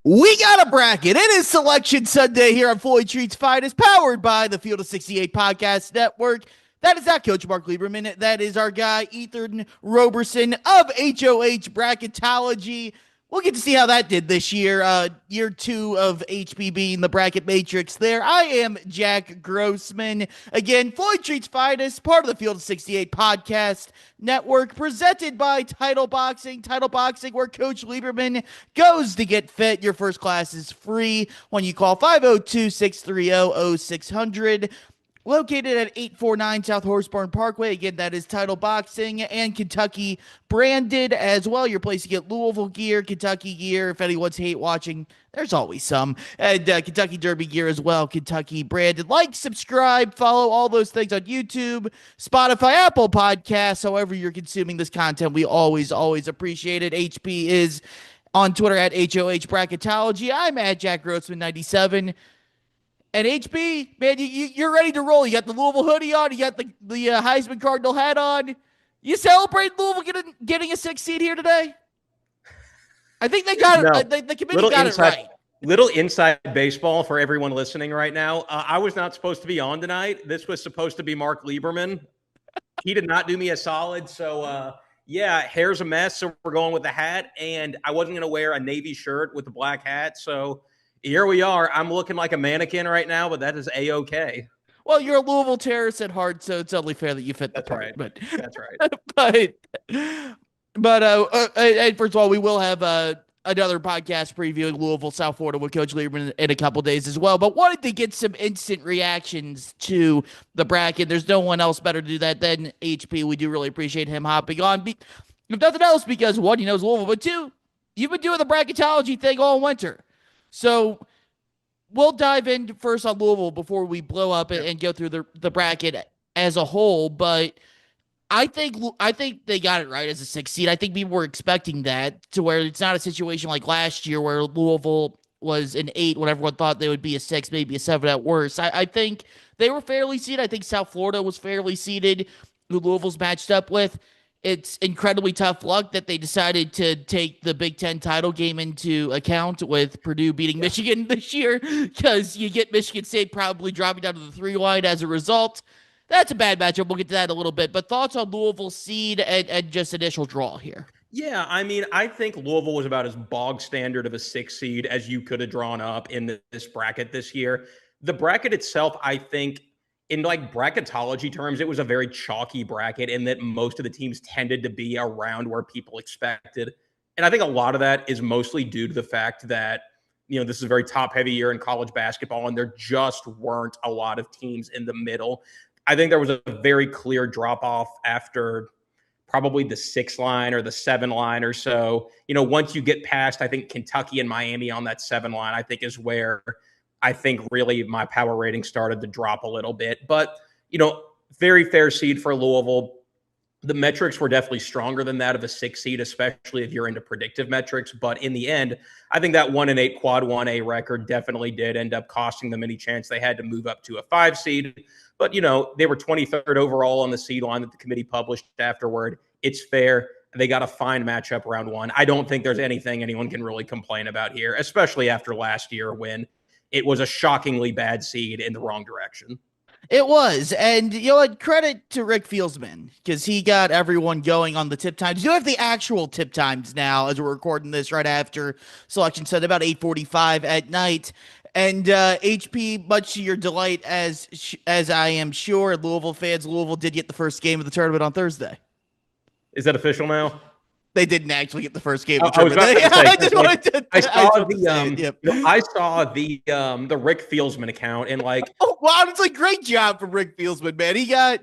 We got a bracket. It is Selection Sunday here on Floyd Treats Finest, powered by the Field of 68 Podcast Network. That is not Coach Mark Lieberman. That is our guy, Ethan Roberson of HoH Bracketology. We'll get to see how that did this year. Year 2 of HB in the bracket matrix there. I am Jack Grossman. Again, Floyd Treats Finest, part of the Field of 68 Podcast Network, presented by Title Boxing. Title Boxing, where Coach Lieberman goes to get fit. Your first class is free when you call 502-630-0600. Located at 849 South Horsebarn Parkway. Again, that is Title Boxing and Kentucky branded as well. Your place to get Louisville gear, Kentucky gear. If anyone's hate watching, there's always some. And Kentucky Derby gear as well, Kentucky branded. Like, subscribe, follow all those things on YouTube, Spotify, Apple Podcasts, however you're consuming this content. We always appreciate it. HP is on Twitter at HoH Bracketology. I'm at Jack Grossman 97. And HB, man, you're ready to roll. You got the Louisville hoodie on. You got the Heisman Cardinal hat on. You celebrate Louisville getting a 6th seed here today? I think they got it. The committee got it right. Little inside baseball for everyone listening right now. I was not supposed to be on tonight. This was supposed to be Mark Lieberman. He did not do me a solid. So, yeah, hair's a mess. So we're going with the hat. And I wasn't going to wear a navy shirt with the black hat. So here we are. I'm looking like a mannequin right now, but that is A-okay. Well, you're a Louisville terrorist at heart, so it's only fair that you fit the part. Right. But that's right. And first of all, we will have another podcast previewing Louisville, South Florida with Coach Lieberman in a couple days as well. But wanted to get some instant reactions to the bracket. There's no one else better to do that than HP. We do really appreciate him hopping on. If nothing else, because one, he knows Louisville, but two, you've been doing the bracketology thing all winter. So we'll dive in first on Louisville before we blow up and go through the bracket as a whole. But I think they got it right as a 6th seed. I think people were expecting that, to where it's not a situation like last year where Louisville was an 8 when everyone thought they would be a 6, maybe a 7 at worst. I think they were fairly seeded. I think South Florida was fairly seeded, who Louisville's matched up with. It's incredibly tough luck that they decided to take the Big Ten title game into account with Purdue beating Michigan this year, because you get Michigan State probably dropping down to the 3 line as a result. That's a bad matchup. We'll get to that in a little bit. But thoughts on Louisville's seed and just initial draw here? Yeah, I mean, I think Louisville was about as bog standard of a 6 seed as you could have drawn up in this bracket this year. The bracket itself, I think, in like bracketology terms, it was a very chalky bracket in that most of the teams tended to be around where people expected. And I think a lot of that is mostly due to the fact that, this is a very top-heavy year in college basketball, and there just weren't a lot of teams in the middle. I think there was a very clear drop-off after probably the 6 line or the 7 line or so. Once you get past, I think, Kentucky and Miami on that 7 line, I think is where I think really my power rating started to drop a little bit. But, very fair seed for Louisville. The metrics were definitely stronger than that of a 6 seed, especially if you're into predictive metrics. But in the end, I think that 1-8 quad 1A record definitely did end up costing them any chance they had to move up to a 5 seed. But, they were 23rd overall on the seed line that the committee published afterward. It's fair. They got a fine matchup round 1. I don't think there's anything anyone can really complain about here, especially after last year when it was a shockingly bad seed in the wrong direction. It was. And, credit to Rick Fieldsman, because he got everyone going on the tip times. You have the actual tip times now as we're recording this right after Selection Sunday, about 8:45 at night. And HP, much to your delight, as I am sure, Louisville fans, Louisville did get the first game of the tournament on Thursday. Is that official now? They didn't actually get the first game of the tournament. I saw the Rick Fieldsman account and like. Oh wow! It's like great job from Rick Fieldsman, man. He got.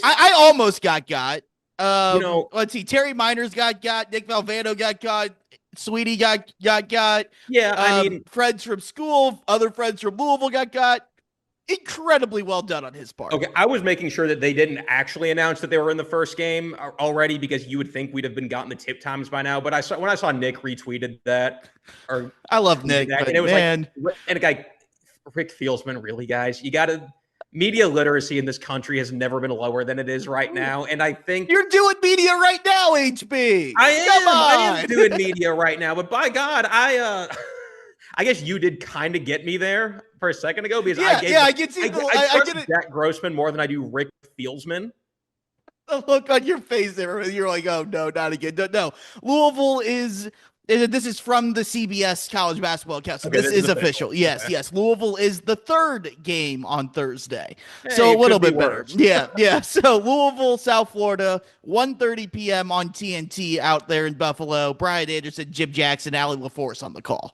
I almost got. Let's see. Terry Miners got. Nick Valvano got. Sweetie got. Yeah, I mean, friends from school, other friends from Louisville got. Incredibly well done on his part. Okay, I was making sure that they didn't actually announce that they were in the first game already, because you would think we'd have been gotten the tip times by now. But when I saw Nick retweeted that, or I love Nick, and it was and a guy, Rick Fieldsman, really, guys, you got to. Media literacy in this country has never been lower than it is right now, and I think you're doing media right now, HB. I am doing media right now, but by God, I guess you did kind of get me there for a second ago because I can see I trust Jack Grossman more than I do Rick Fieldsman. The look on your face there, you're like, oh no, not again. No. Louisville is. This is from the CBS college basketball account, so this is official. Yes, okay. yes. Louisville is the third game on Thursday, hey, so a little bit better. Worse. Yeah. So Louisville, South Florida, 1:30 p.m. on TNT out there in Buffalo. Brian Anderson, Jim Jackson, Allie LaForce on the call.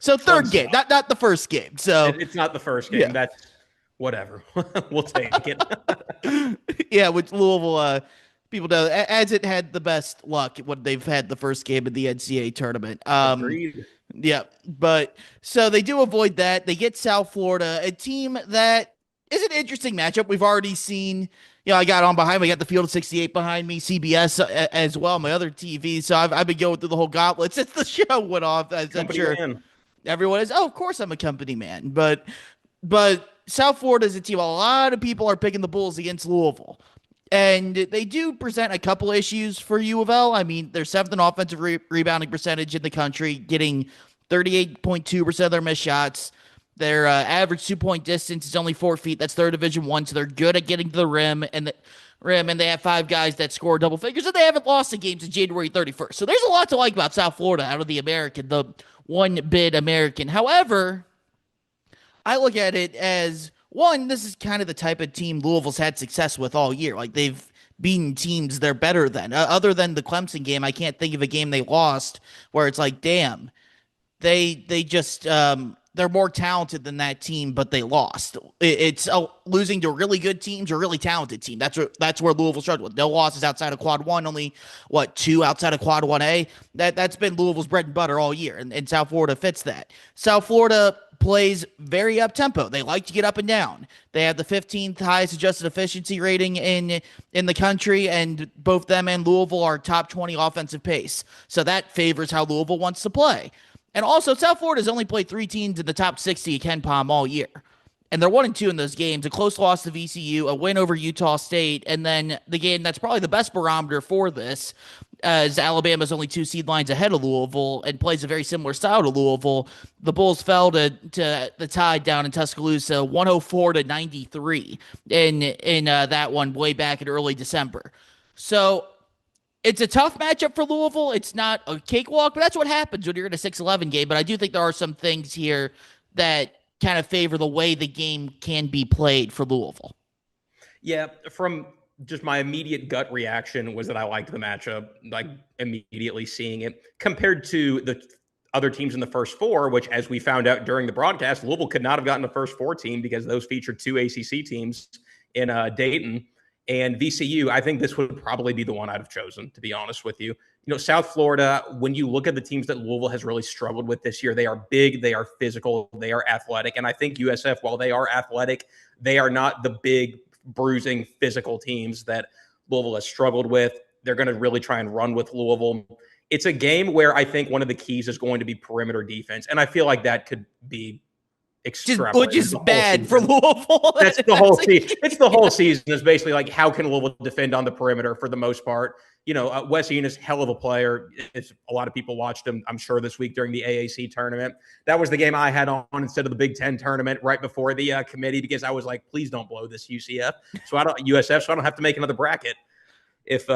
So third game, not the first game. So it's not the first game. That's whatever. We'll take it. Yeah, which Louisville, people know, as it had the best luck when they've had the first game of the NCAA tournament. Agreed. Yeah, but so they do avoid that. They get South Florida, a team that is an interesting matchup. We've already seen, I got on behind me. I got the Field of 68 behind me, CBS as well, my other TV. So I've been going through the whole gauntlet since the show went off. As I'm sure everyone is. Oh, of course I'm a company man. But South Florida is a team. A lot of people are picking the Bulls against Louisville. And they do present a couple issues for UofL. I mean, they're seventh in offensive rebounding percentage in the country, getting 38.2% of their missed shots. Their average 2-point distance is only 4 feet. That's third Division I, so they're good at getting to the rim. And they have 5 guys that score double figures, and they haven't lost a game since January 31st. So there's a lot to like about South Florida out of the American, the one-bid American. However, I look at it as, one, this is kind of the type of team Louisville's had success with all year. Like, they've beaten teams they're better than. Other than the Clemson game, I can't think of a game they lost where it's like, damn, they just they're more talented than that team, but they lost. It's losing to really good teams or really talented team. That's where Louisville struggled with. No losses outside of Quad 1, only, 2 outside of Quad 1A. That's been Louisville's bread and butter all year, and South Florida fits that. South Florida plays very up-tempo. They like to get up and down. They have the 15th highest adjusted efficiency rating in the country, and both them and Louisville are top 20 offensive pace. So that favors how Louisville wants to play. And also, South Florida's only played 3 teams in the top 60 at Ken Pom all year. And they're 1-2 in those games. A close loss to VCU, a win over Utah State, and then the game that's probably the best barometer for this, as Alabama's only 2 seed lines ahead of Louisville and plays a very similar style to Louisville. The Bulls fell to the Tide down in Tuscaloosa, 104-93 in that one way back in early December. So it's a tough matchup for Louisville. It's not a cakewalk, but that's what happens when you're in a 6-11 game. But I do think there are some things here that kind of favor the way the game can be played for Louisville. Yeah, from just my immediate gut reaction was that I liked the matchup, like immediately seeing it compared to the other teams in the first 4, which, as we found out during the broadcast, Louisville could not have gotten a first 4 team because those featured 2 ACC teams in Dayton and VCU. I think this would probably be the one I'd have chosen, to be honest with you. South Florida, when you look at the teams that Louisville has really struggled with this year, they are big, they are physical, they are athletic. And I think USF, while they are athletic, they are not the big, bruising, physical teams that Louisville has struggled with. They're going to really try and run with Louisville. It's a game where I think one of the keys is going to be perimeter defense. And I feel like that could be which is bad for Louisville. That's the whole season. It's the whole season. It's basically like, how can Louisville defend on the perimeter for the most part? Wes Enos, hell of a player. A lot of people watched him, I'm sure, this week during the AAC tournament. That was the game I had on instead of the Big Ten tournament right before the committee, because I was like, please don't blow this USF, so I don't have to make another bracket if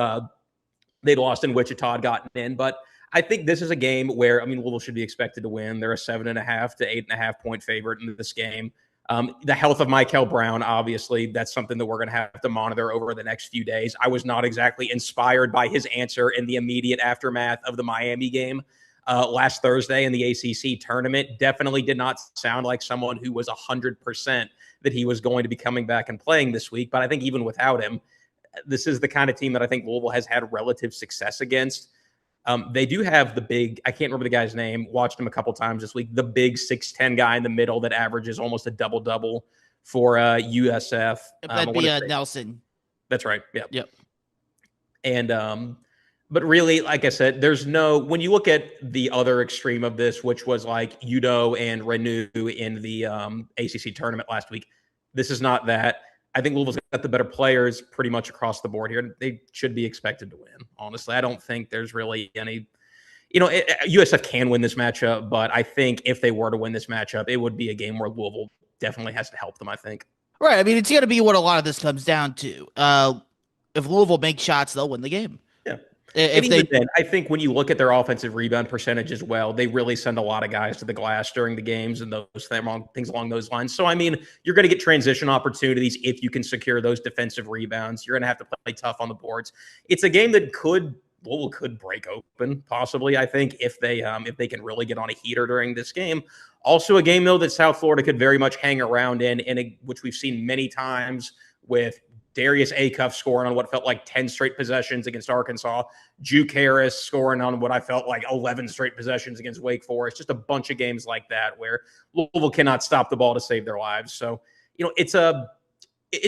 they'd lost in Wichita had gotten in. But I think this is a game where, Louisville should be expected to win. They're a 7.5 to 8.5 point favorite in this game. The health of Michael Brown, obviously, that's something that we're going to have to monitor over the next few days. I was not exactly inspired by his answer in the immediate aftermath of the Miami game last Thursday in the ACC tournament. Definitely did not sound like someone who was 100% that he was going to be coming back and playing this week. But I think even without him, this is the kind of team that I think Louisville has had relative success against. They do have the big, I can't remember the guy's name, watched him a couple times this week, the big 6'10" guy in the middle that averages almost a double-double for USF. That'd be Nelson. That's right. Yep. And, but really, like I said, when you look at the other extreme of this, which was like Udo and Renew in the ACC tournament last week, this is not that. I think Louisville's got the better players pretty much across the board here. They should be expected to win. Honestly, I don't think there's really USF can win this matchup, but I think if they were to win this matchup, it would be a game where Louisville definitely has to help them, I think. Right. I mean, it's going to be what a lot of this comes down to. If Louisville makes shots, they'll win the game. Yeah. And If even they, then, I think when you look at their offensive rebound percentage as well, they really send a lot of guys to the glass during the games and things along those lines. So, I mean, you're going to get transition opportunities if you can secure those defensive rebounds. You're going to have to play tough on the boards. It's a game that Louisville could break open, possibly, I think, if they can really get on a heater during this game. Also a game, though, that South Florida could very much hang around which we've seen many times with Darius Acuff scoring on what felt like 10 straight possessions against Arkansas, Juke Harris scoring on what I felt like 11 straight possessions against Wake Forest, just a bunch of games like that where Louisville cannot stop the ball to save their lives. So, it's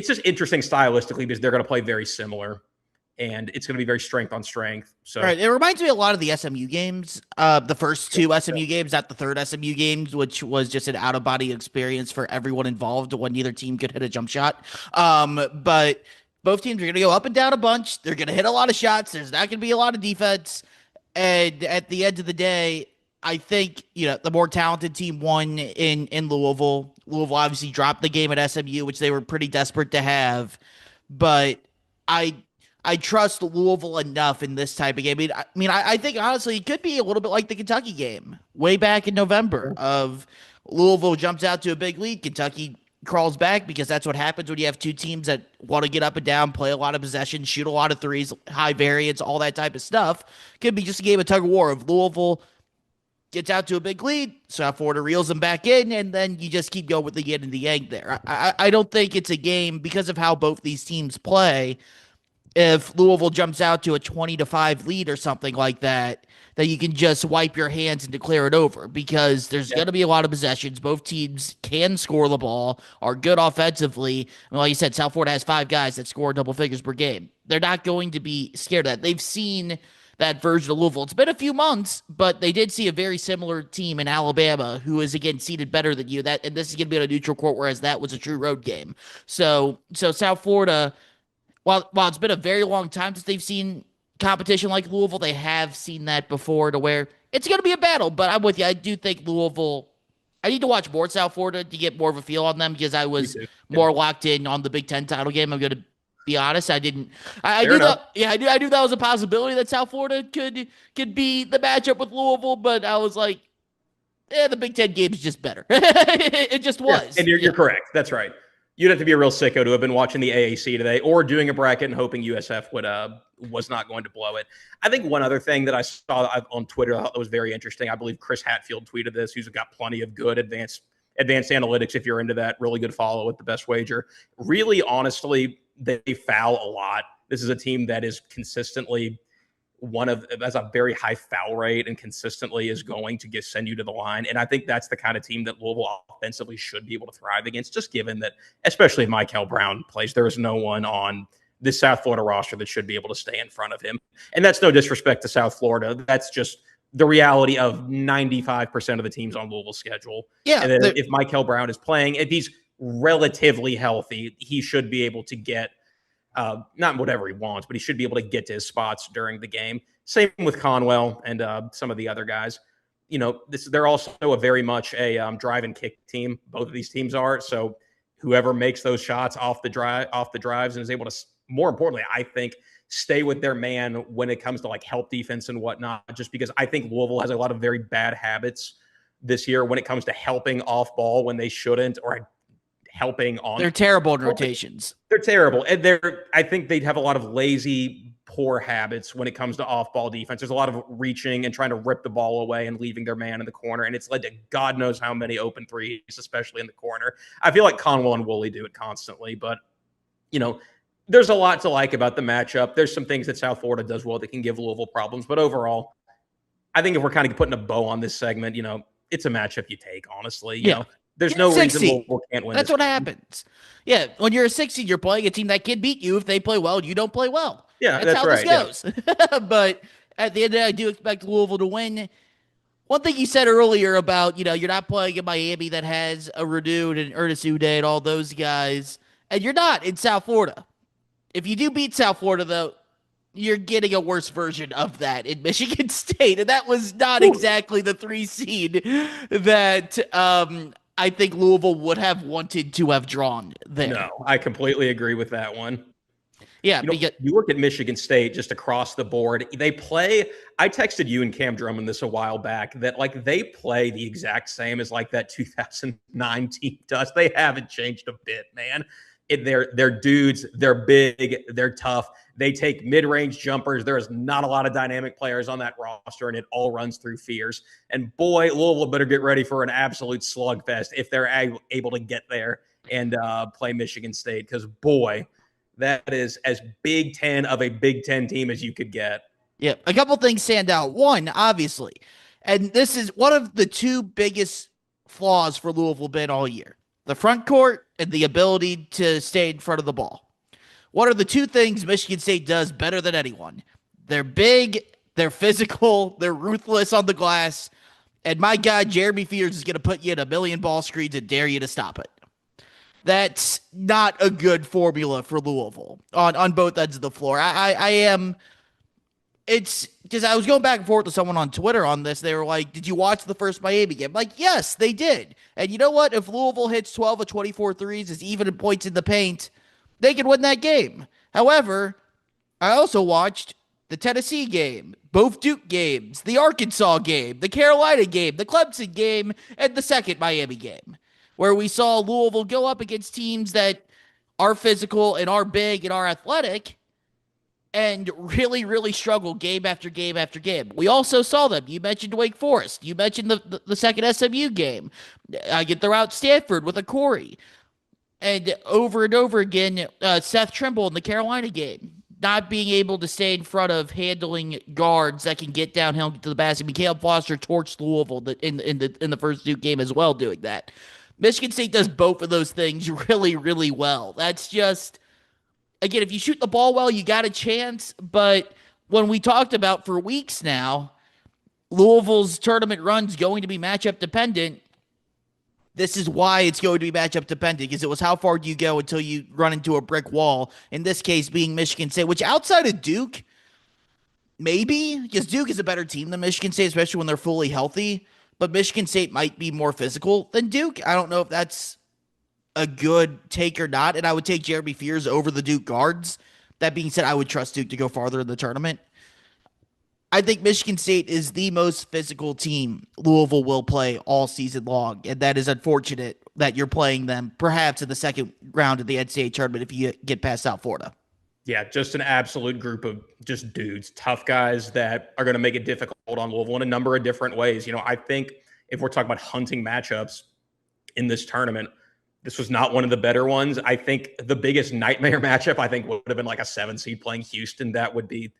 just interesting stylistically because they're going to play very similar. And it's going to be very strength on strength. So, right. It reminds me a lot of the SMU games, the first two SMU games, not the third SMU games, which was just an out of body experience for everyone involved when neither team could hit a jump shot. But both teams are going to go up and down a bunch. They're going to hit a lot of shots. There's not going to be a lot of defense. And at the end of the day, I think, the more talented team won in Louisville. Louisville obviously dropped the game at SMU, which they were pretty desperate to have. But I trust Louisville enough in this type of game. I think, honestly, it could be a little bit like the Kentucky game way back in November of Louisville jumps out to a big lead. Kentucky crawls back because that's what happens when you have two teams that want to get up and down, play a lot of possession, shoot a lot of threes, high variance, all that type of stuff. Could be just a game of tug of war of Louisville gets out to a big lead, South Florida reels them back in, and then you just keep going with the yin and the yang there. I don't think it's a game because of how both these teams play. If Louisville jumps out to a 20-5 lead or something like that, that you can just wipe your hands and declare it over because there's going to be a lot of possessions. Both teams can score the ball, are good offensively. And like you said, South Florida has 5 guys that score double figures per game. They're not going to be scared of that. They've seen that version of Louisville. It's been a few months, but they did see a very similar team in Alabama who is, again, seeded better than you. And this is going to be on a neutral court, whereas that was a true road game. So South Florida, while it's been a very long time since they've seen competition like Louisville, they have seen that before to where it's going to be a battle. But I'm with you. I do think Louisville, I need to watch more South Florida to get more of a feel on them because I was more locked in on the Big Ten title game. I'm going to be honest. I knew that was a possibility that South Florida could be the matchup with Louisville, but I was like, the Big Ten game is just better. It just was. And you're correct. That's right. You'd have to be a real sicko to have been watching the AAC today or doing a bracket and hoping USF was not going to blow it. I think one other thing that I saw on Twitter that was very interesting, I believe Chris Hatfield tweeted this, who's got plenty of good advanced analytics if you're into that, really good follow at the best wager. Really, honestly, they foul a lot. This is a team that is consistently has a very high foul rate and consistently is going to send you to the line. And I think that's the kind of team that Louisville offensively should be able to thrive against, just given that, especially if Michael Brown plays, there is no one on this South Florida roster that should be able to stay in front of him. And that's no disrespect to South Florida. That's just the reality of 95% of the teams on Louisville's schedule. Yeah. And then if Michael Brown is playing, if he's relatively healthy, he should be able to get not whatever he wants, but he should be able to get to his spots during the game. Same with Conwell and some of the other guys. They're also a very much a drive and kick team. Both of these teams are. So whoever makes those shots off the drives and is able to, more importantly, I think, stay with their man when it comes to like help defense and whatnot, just because I think Louisville has a lot of very bad habits this year when it comes to helping off ball when they shouldn't, or helping on. They're terrible in rotations. They're terrible. And I think they'd have a lot of lazy, poor habits when it comes to off-ball defense. There's a lot of reaching and trying to rip the ball away and leaving their man in the corner. And it's led to God knows how many open threes, especially in the corner. I feel like Conwell and Woolley do it constantly, but there's a lot to like about the matchup. There's some things that South Florida does well that can give Louisville problems, but overall, I think if we're kind of putting a bow on this segment, it's a matchup you take, honestly. There's no reason Louisville can't win. That's what happens. Yeah, when you're a 6 seed, you're playing a team that can beat you if they play well and you don't play well. Yeah, that's how right, this goes. Yeah. But at the end of the day, I do expect Louisville to win. One thing you said earlier about, you're not playing in Miami that has a Renewed and Ernest Uday and all those guys, and you're not in South Florida. If you do beat South Florida, though, you're getting a worse version of that in Michigan State. And that was not Ooh. exactly the 3 seed that I think Louisville would have wanted to have drawn there. No, I completely agree with that one. Yeah, because You look at Michigan State just across the board. They play. I texted you and Cam Drummond this a while back that like they play the exact same as like that 2009 team does. They haven't changed a bit, man. They're dudes. They're big. They're tough. They take mid-range jumpers. There is not a lot of dynamic players on that roster, and it all runs through fears. And boy, Louisville better get ready for an absolute slugfest if they're able to get there and play Michigan State. Because boy, that is as Big Ten of a Big Ten team as you could get. yeah, a couple things stand out. One, obviously, and this is one of the 2 biggest flaws for Louisville been all year: the front court and the ability to stay in front of the ball. What are the 2 things Michigan State does better than anyone? They're big, they're physical, they're ruthless on the glass, and my God, Jeremy Fears is going to put you in a million ball screens and dare you to stop it. That's not a good formula for Louisville on both ends of the floor. I am. It's because I was going back and forth with someone on Twitter on this. They were like, "Did you watch the first Miami game?" I'm like, yes, they did. And you know what? If Louisville hits 12 of 24 threes, is even points in the paint, they could win that game. However, I also watched the Tennessee game, both Duke games, the Arkansas game, the Carolina game, the Clemson game, and the second Miami game, where we saw Louisville go up against teams that are physical and are big and are athletic and really, really struggle game after game after game. We also saw them. You mentioned Wake Forest. You mentioned the second SMU game. I get throw out Stanford with a Corey. And over again, Seth Trimble in the Carolina game, not being able to stay in front of handling guards that can get downhill to the basket. Caleb Foster torched Louisville in the first Duke game as well, doing that. Michigan State does both of those things really, really well. That's just, again, if you shoot the ball well, you got a chance. But when we talked about for weeks now, Louisville's tournament run's going to be matchup dependent. This is why it's going to be matchup dependent, because it was how far do you go until you run into a brick wall, in this case being Michigan State, which outside of Duke, maybe, because Duke is a better team than Michigan State, especially when they're fully healthy, but Michigan State might be more physical than Duke. I don't know if that's a good take or not, and I would take Jeremy Fears over the Duke guards. That being said, I would trust Duke to go farther in the tournament. I think Michigan State is the most physical team Louisville will play all season long, and that is unfortunate that you're playing them perhaps in the second round of the NCAA tournament if you get past South Florida. Yeah, just an absolute group of just dudes, tough guys that are going to make it difficult on Louisville in a number of different ways. I think if we're talking about hunting matchups in this tournament, this was not one of the better ones. I think the biggest nightmare matchup, I think, would have been like a 7 seed playing Houston. That would be,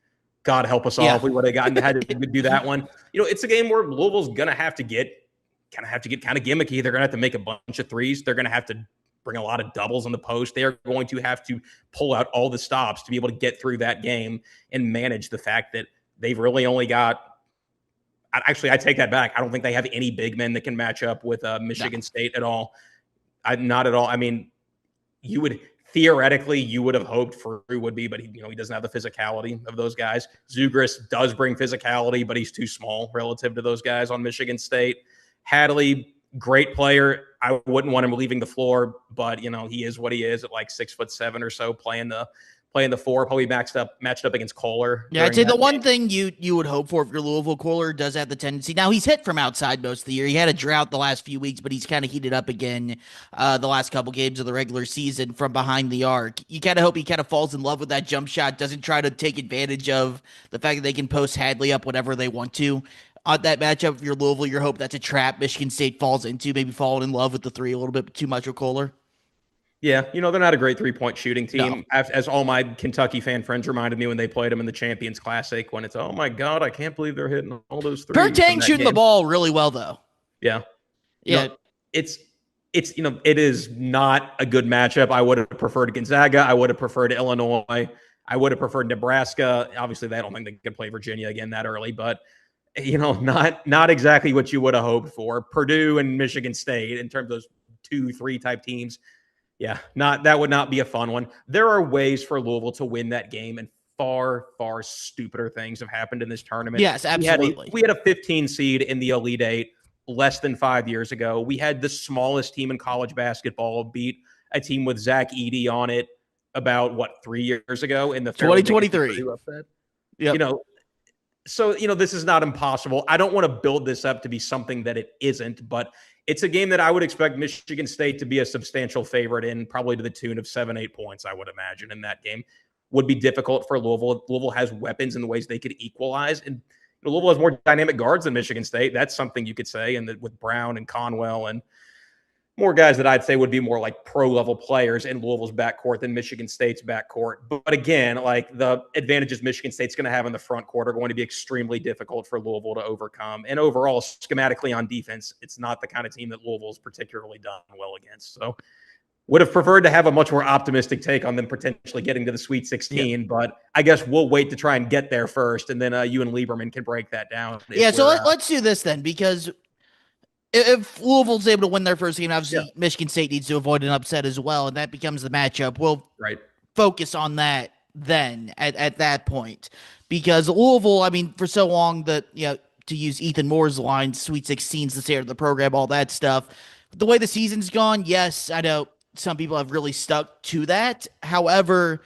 God help us all, if we would have had to do that one. It's a game where Louisville's gonna have to get kind of gimmicky. They're gonna have to make a bunch of threes. They're gonna have to bring a lot of doubles in the post. They are going to have to pull out all the stops to be able to get through that game and manage the fact that they've really only got. Actually, I take that back. I don't think they have any big men that can match up with Michigan State at all. Not at all. I mean, you would have hoped Frew would be, but he doesn't have the physicality of those guys. Zugris does bring physicality, but he's too small relative to those guys on Michigan State. Hadley, great player. I wouldn't want him leaving the floor, but he is what he is at like 6'7" or so, playing the 4, probably matched up against Kohler. Yeah, I'd say the one thing you would hope for if your Louisville, Kohler does have the tendency. Now, he's hit from outside most of the year. He had a drought the last few weeks, but he's kind of heated up again the last couple games of the regular season from behind the arc. You kind of hope he kind of falls in love with that jump shot, doesn't try to take advantage of the fact that they can post Hadley up whenever they want to. On that matchup, if you're Louisville, you hope that's a trap Michigan State falls into, maybe falling in love with the 3 a little bit too much with Kohler. Yeah, they're not a great 3-point shooting team. No. As all my Kentucky fan friends reminded me when they played them in the Champions Classic, when it's, oh my God, I can't believe they're hitting all those threes. Pertang shooting the ball really well, though. Yeah. It is not a good matchup. I would have preferred Gonzaga. I would have preferred Illinois. I would have preferred Nebraska. Obviously, I don't think they can play Virginia again that early, but not exactly what you would have hoped for. Purdue and Michigan State in terms of those 2-3 type teams. Yeah, that would not be a fun one. There are ways for Louisville to win that game and far, far stupider things have happened in this tournament. Yes, absolutely. We had a 15 seed in the Elite Eight less than 5 years ago. We had the smallest team in college basketball beat a team with Zach Edey on it about, 3 years ago in the 2023 upset. Yep. So, this is not impossible. I don't want to build this up to be something that it isn't, but it's a game that I would expect Michigan State to be a substantial favorite in, probably to the tune of 7-8 points, I would imagine, in that game. Would be difficult for Louisville. Louisville has weapons in the ways they could equalize. And Louisville has more dynamic guards than Michigan State. That's something you could say. And with Brown and Conwell and more guys that I'd say would be more like pro-level players in Louisville's backcourt than Michigan State's backcourt. But again, like the advantages Michigan State's going to have in the front court are going to be extremely difficult for Louisville to overcome. And overall, schematically on defense, it's not the kind of team that Louisville's particularly done well against. So would have preferred to have a much more optimistic take on them potentially getting to the Sweet 16, but I guess we'll wait to try and get there first, and then you and Lieberman can break that down. Yeah, so let's do this then, because if Louisville's able to win their first game, obviously Michigan State needs to avoid an upset as well, and that becomes the matchup. We'll focus on that then at that point, because Louisville, I mean, for so long that, to use Ethan Moore's line, Sweet 16's the standard of the program, all that stuff. The way the season's gone, yes, I know some people have really stuck to that. However,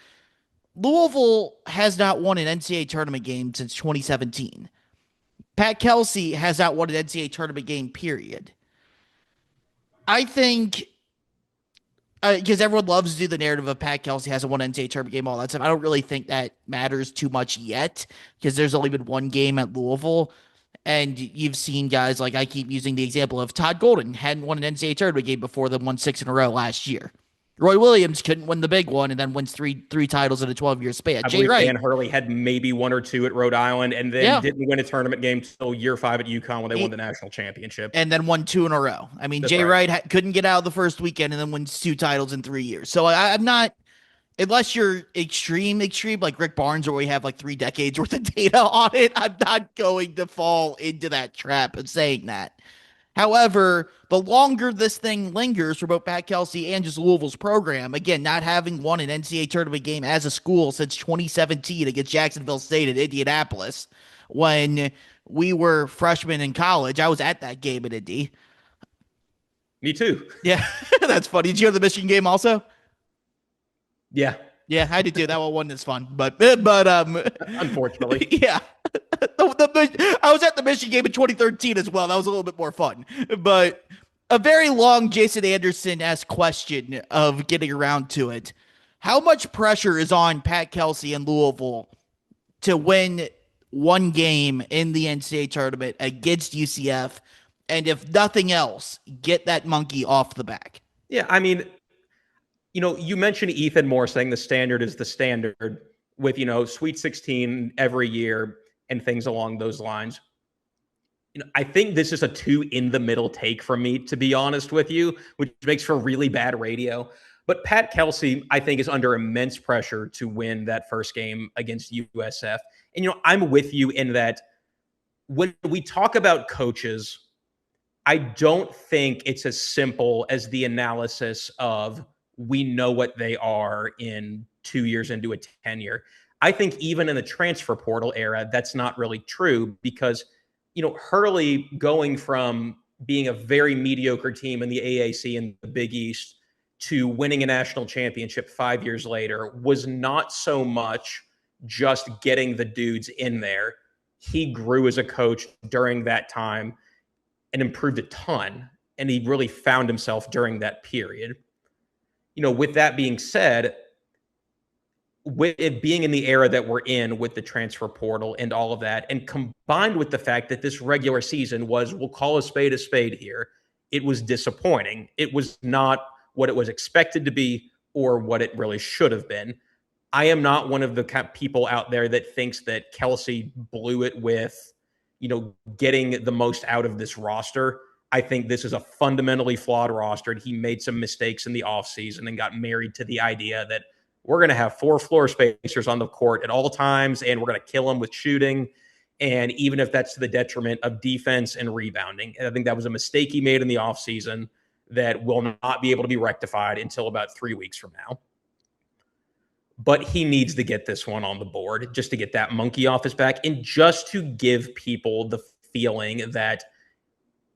Louisville has not won an NCAA tournament game since 2017. Pat Kelsey has not won an NCAA tournament game, period. I think, because everyone loves to do the narrative of Pat Kelsey hasn't won an NCAA tournament game, all that stuff. I don't really think that matters too much yet, because there's only been one game at Louisville. And you've seen guys like, I keep using the example of Todd Golden, hadn't won an NCAA tournament game before, then won 6 in a row last year. Roy Williams couldn't win the big one and then wins three titles in a 12-year span. I believe Dan Hurley had maybe 1 or 2 at Rhode Island and then didn't win a tournament game until year 5 at UConn when they won the national championship. And then won 2 in a row. I mean, Jay Wright couldn't get out of the first weekend and then wins 2 titles in 3 years. So I'm not, unless you're extreme, like Rick Barnes, where we have like 3 decades worth of data on it, I'm not going to fall into that trap of saying that. However, the longer this thing lingers for both Pat Kelsey and just Louisville's program, again, not having won an NCAA tournament game as a school since 2017 against Jacksonville State in Indianapolis, when we were freshmen in college. I was at that game in Indy. Me too. Yeah, that's funny. Did you go to the Michigan game also? Yeah. Yeah, I did too. That one wasn't as fun, but unfortunately, yeah. I was at the Michigan game in 2013 as well. That was a little bit more fun, but a very long Jason Anderson-esque question of getting around to it. How much pressure is on Pat Kelsey and Louisville to win one game in the NCAA tournament against UCF, and if nothing else, get that monkey off the back? Yeah, I mean, you mentioned Ethan Moore saying the standard is the standard with, Sweet 16 every year and things along those lines. I think this is a too in the middle take from me, to be honest with you, which makes for really bad radio. But Pat Kelsey, I think, is under immense pressure to win that first game against USF. And, I'm with you in that when we talk about coaches, I don't think it's as simple as the analysis of we know what they are in 2 years into a tenure. I think even in the transfer portal era, that's not really true because, Hurley going from being a very mediocre team in the AAC and the Big East to winning a national championship 5 years later was not so much just getting the dudes in there. He grew as a coach during that time and improved a ton. And he really found himself during that period. With that being said, with it being in the era that we're in with the transfer portal and all of that, and combined with the fact that this regular season was, we'll call a spade here, it was disappointing. It was not what it was expected to be or what it really should have been. I am not one of the people out there that thinks that Kelsey blew it with, getting the most out of this roster. I think this is a fundamentally flawed roster. He made some mistakes in the offseason and got married to the idea that we're going to have 4 floor spacers on the court at all times, and we're going to kill them with shooting. And even if that's to the detriment of defense and rebounding. And I think that was a mistake he made in the offseason that will not be able to be rectified until about 3 weeks from now. but he needs to get this one on the board just to get that monkey off his back and just to give people the feeling that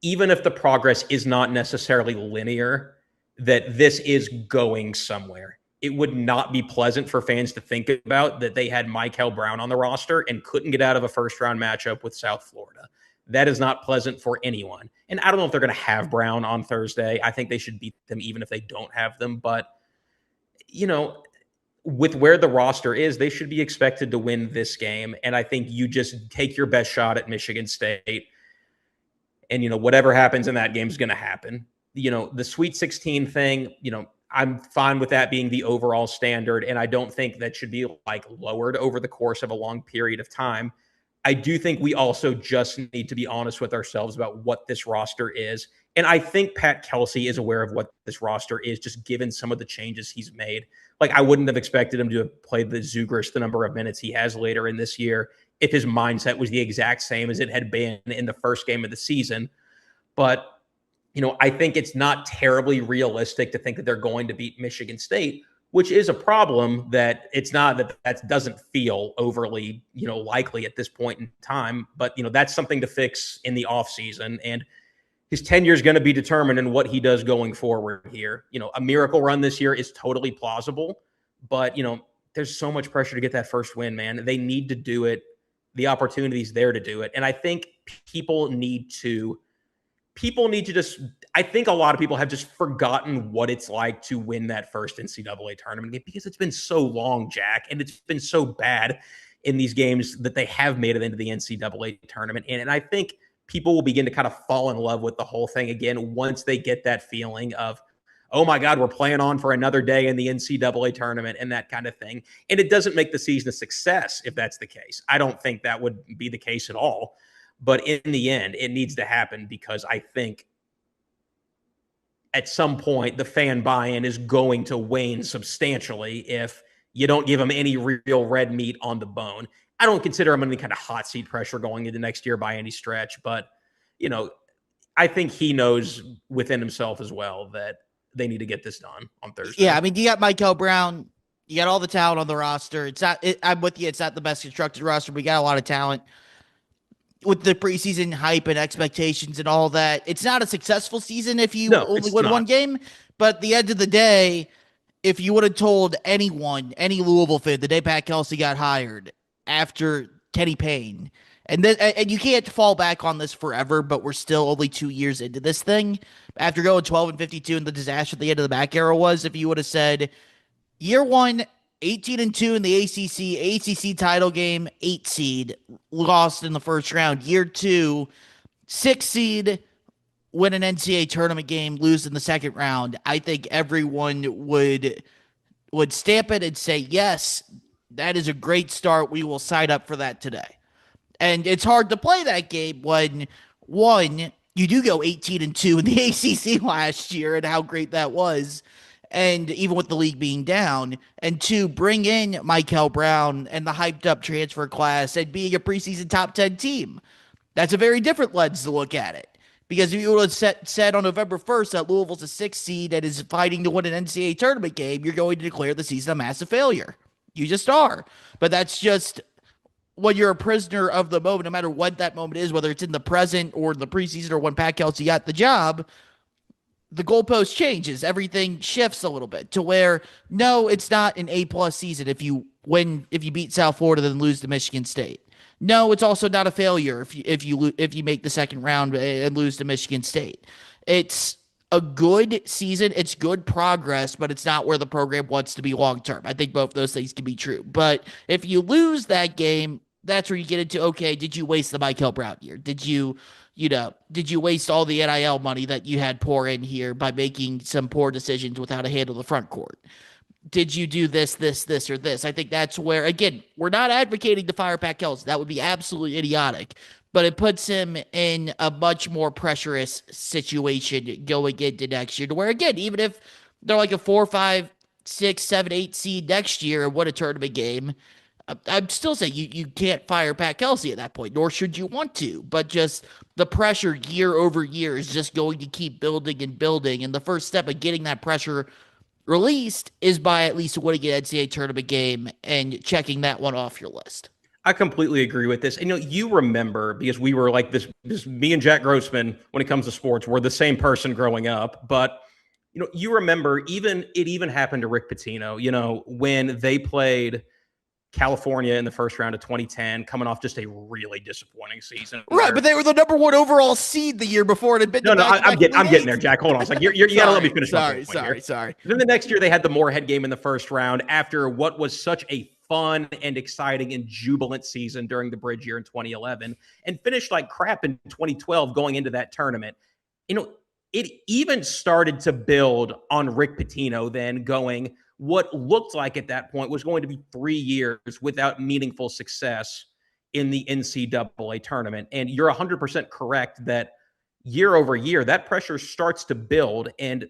even if the progress is not necessarily linear, that this is going somewhere. It would not be pleasant for fans to think about that they had Michael Brown on the roster and couldn't get out of a first round matchup with South Florida. That is not pleasant for anyone. And I don't know if they're going to have Brown on Thursday. I think they should beat them even if they don't have them. But, with where the roster is, they should be expected to win this game. And I think you just take your best shot at Michigan State. And, whatever happens in that game is going to happen. The Sweet 16 thing, I'm fine with that being the overall standard. And I don't think that should be lowered over the course of a long period of time. I do think we also just need to be honest with ourselves about what this roster is. And I think Pat Kelsey is aware of what this roster is, just given some of the changes he's made. I wouldn't have expected him to have played the Zugris the number of minutes he has later in this year if his mindset was the exact same as it had been in the first game of the season. But, I think it's not terribly realistic to think that they're going to beat Michigan State, which is a problem that it's not that doesn't feel overly, likely at this point in time. But, that's something to fix in the offseason. And his tenure is going to be determined in what he does going forward here. A miracle run this year is totally plausible, but, there's so much pressure to get that first win, man. They need to do it. The opportunity's there to do it. And I think people need to just, I think a lot of people have just forgotten what it's like to win that first NCAA tournament game because it's been so long, Jack, and it's been so bad in these games that they have made it into the NCAA tournament. And I think people will begin to kind of fall in love with the whole thing again once they get that feeling of, oh my God, we're playing on for another day in the NCAA tournament and that kind of thing. And it doesn't make the season a success if that's the case. I don't think that would be the case at all. But in the end, it needs to happen because I think at some point the fan buy-in is going to wane substantially if you don't give them any real red meat on the bone. I don't consider him any kind of hot seat pressure going into next year by any stretch, but, I think he knows within himself as well that they need to get this done on Thursday. Yeah, I mean, you got Michael Brown, you got all the talent on the roster. I'm with you. It's not the best constructed roster, but we got a lot of talent. With the preseason hype and expectations and all that, it's not a successful season if you only win one game. But at the end of the day, if you would have told anyone, any Louisville fan, the day Pat Kelsey got hired after Kenny Payne, and you can't fall back on this forever, but we're still only 2 years into this thing. After going 12-52 and the disaster at the end of the back era was, if you would have said year one, 18-2 in the ACC title game, 8 seed, lost in the first round. Year two, 6 seed, win an NCAA tournament game, lose in the second round. I think everyone would stamp it and say, yes, that is a great start. We will sign up for that today. And it's hard to play that game when, one, you do go 18-2 in the ACC last year and how great that was. And even with the league being down, and two, bring in Michael Brown and the hyped up transfer class and being a preseason top 10 team. That's a very different lens to look at it. Because if you would have said on November 1st that Louisville's a 6th seed and is fighting to win an NCAA tournament game, you're going to declare the season a massive failure. You just are. But that's just when you're a prisoner of the moment, no matter what that moment is, whether it's in the present or the preseason or when Pat Kelsey got the job, the goalpost changes. Everything shifts a little bit to where, no, it's not an A+ season if you beat South Florida then lose to Michigan State. No, it's also not a failure if you make the second round and lose to Michigan State. It's a good season. It's good progress, but it's not where the program wants to be long term. I think both those things can be true. But if you lose that game, that's where you get into, okay, did you waste the Michael Brown year? Did you waste all the NIL money that you had pour in here by making some poor decisions with how to handle the front court? Did you do this, or this? I think that's where, again, we're not advocating to fire Pat Kelsey. That would be absolutely idiotic. But it puts him in a much more pressurous situation going into next year to where, again, even if they're like a 4, 5, 6, 7, 8 seed next year and win a tournament game, I'm still saying you can't fire Pat Kelsey at that point, nor should you want to. But just the pressure year over year is just going to keep building and building. And the first step of getting that pressure released is by at least winning an NCAA tournament game and checking that one off your list. I completely agree with this. And, you remember, because we were like this, me and Jack Grossman, when it comes to sports, we're the same person growing up. But, you remember it even happened to Rick Pitino, when they played California in the first round of 2010, coming off just a really disappointing season. Right, but they were the number one overall seed the year before it had been. I'm getting there, Jack. Hold on. It's like you gotta let me finish. Sorry. Then the next year they had the Moorhead game in the first round after what was such a fun and exciting and jubilant season during the bridge year in 2011, and finished like crap in 2012 going into that tournament. It even started to build on Rick Pitino then going what looked like at that point was going to be 3 years without meaningful success in the NCAA tournament. And you're 100% correct that year over year, that pressure starts to build and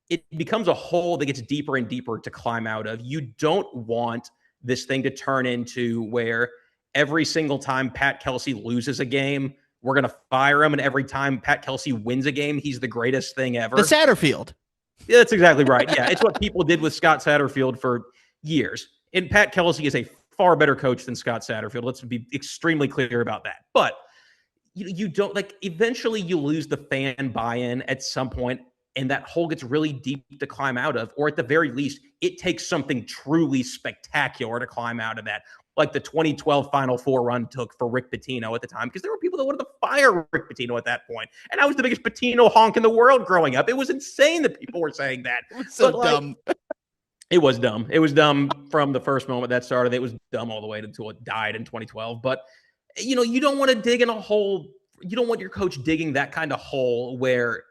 it becomes a hole that gets deeper and deeper to climb out of. You don't want this thing to turn into where every single time Pat Kelsey loses a game, we're going to fire him. And every time Pat Kelsey wins a game, he's the greatest thing ever. The Satterfield. Yeah, that's exactly right. Yeah, it's what people did with Scott Satterfield for years. And Pat Kelsey is a far better coach than Scott Satterfield. Let's be extremely clear about that. But you don't eventually you lose the fan buy-in at some point, and that hole gets really deep to climb out of, or at the very least, it takes something truly spectacular to climb out of that. Like the 2012 Final Four run took for Rick Pitino at the time, because there were people that wanted to fire Rick Pitino at that point. And I was the biggest Pitino honk in the world growing up. It was insane that people were saying that. It was so dumb. It was dumb. It was dumb from the first moment that started. It was dumb all the way until it died in 2012. But, you don't want to dig in a hole. You don't want your coach digging that kind of hole where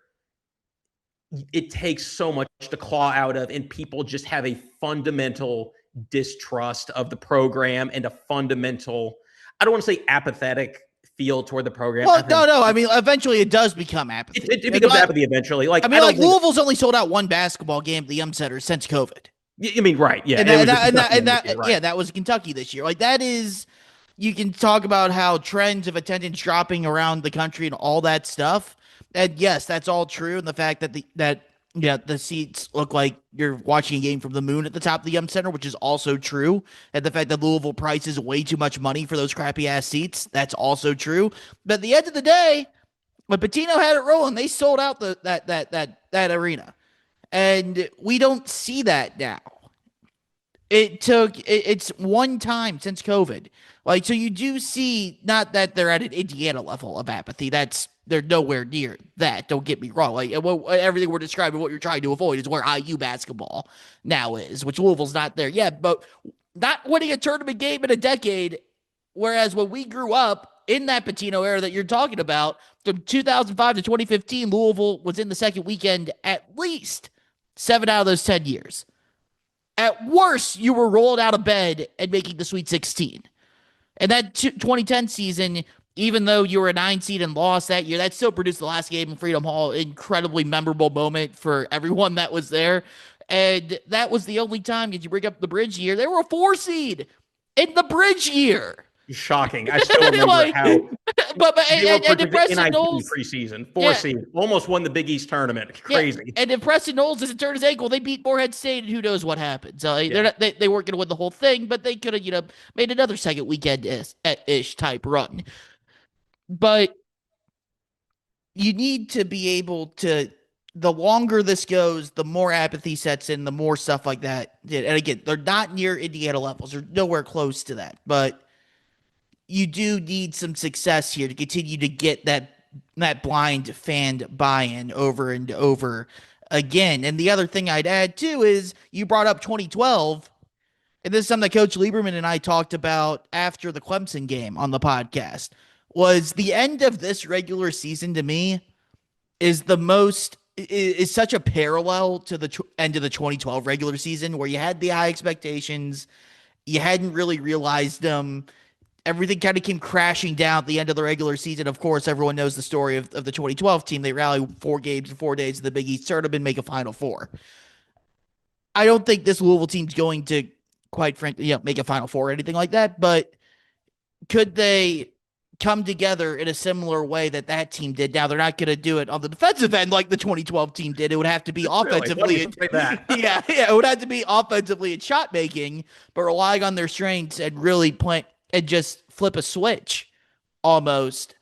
it takes so much to claw out of, and people just have a fundamental distrust of the program and a fundamental, I don't want to say apathetic feel toward the program. Well, no. I mean, eventually it does become apathy. It becomes apathy eventually. Louisville's only sold out one basketball game at the Center since COVID. You mean, right. Yeah. That was Kentucky this year. That is, you can talk about how trends of attendance dropping around the country and all that stuff. And yes, that's all true. And the fact that the seats look like you're watching a game from the moon at the top of the Center, which is also true. And the fact that Louisville prices way too much money for those crappy ass seats, that's also true. But at the end of the day, when Pitino had it rolling, they sold out that arena. And we don't see that now. It's one time since COVID. So you do see, not that they're at an Indiana level of apathy. They're nowhere near that. Don't get me wrong. Everything we're describing, what you're trying to avoid is where IU basketball now is, which Louisville's not there yet. But not winning a tournament game in a decade, whereas when we grew up in that Pitino era that you're talking about, from 2005 to 2015, Louisville was in the second weekend at least 7 out of those 10 years. At worst, you were rolled out of bed and making the Sweet 16. And that 2010 season, even though you were a 9 seed and lost that year, that still produced the last game in Freedom Hall. Incredibly memorable moment for everyone that was there. And that was the only time, if you bring up the bridge year, they were a 4 seed in the bridge year. Shocking. I still remember how. And Preston Knowles preseason 4 seed, almost won the Big East tournament. Crazy. Yeah. And if Preston Knowles doesn't turn his ankle, they beat Moorhead State, and who knows what happens. They weren't going to win the whole thing, but they could have made another second weekend ish type run. But you need to be able to. The longer this goes, the more apathy sets in, the more stuff like that. And again, they're not near Indiana levels. They're nowhere close to that. But you do need some success here to continue to get that blind fan buy-in over and over again. And the other thing I'd add, too, is you brought up 2012, and this is something that Coach Lieberman and I talked about after the Clemson game on the podcast, was the end of this regular season to me is such a parallel to the end of the 2012 regular season, where you had the high expectations, you hadn't really realized them. Everything kind of came crashing down at the end of the regular season. Of course, everyone knows the story of the 2012 team. They rally 4 games in 4 days to the Big East Tournament, make a Final Four. I don't think this Louisville team's going to, quite frankly, make a Final Four or anything like that. But could they come together in a similar way that team did. Now they're not going to do it on the defensive end like the 2012 team did. It would have to be offensively. Yeah, it would have to be offensively and shot making, but relying on their strengths and really play and just flip a switch almost.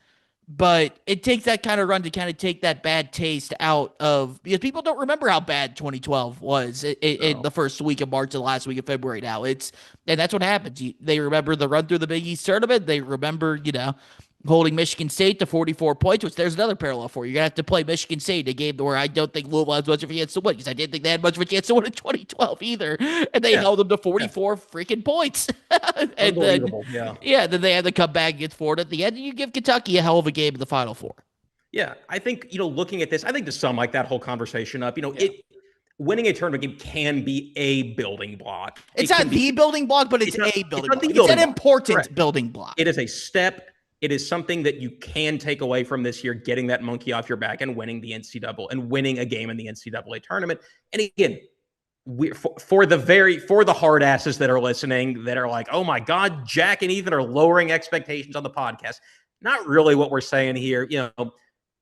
But it takes that kind of run to kind of take that bad taste out of, because people don't remember how bad 2012 was in the first week of March and the last week of February. Now and that's what happens. They remember the run through the Big East tournament. They remember, holding Michigan State to 44 points, which there's another parallel for you. You're going to have to play Michigan State, a game where I don't think Louisville has much of a chance to win, because I didn't think they had much of a chance to win in 2012 either. And they held them to 44 freaking points. And then they had to come back against Florida at the end, and you give Kentucky a hell of a game in the Final Four. Yeah, I think, looking at this, I think to sum like that whole conversation up, winning a tournament game can be a building block. It's not the building block, but it's a building block. It's an important building block. It is a step. It is something that you can take away from this year, getting that monkey off your back and winning the NCAA and winning a game in the NCAA tournament. And again, for the hard asses that are listening, that are like, oh my God, Jack and Ethan are lowering expectations on the podcast. Not really what we're saying here.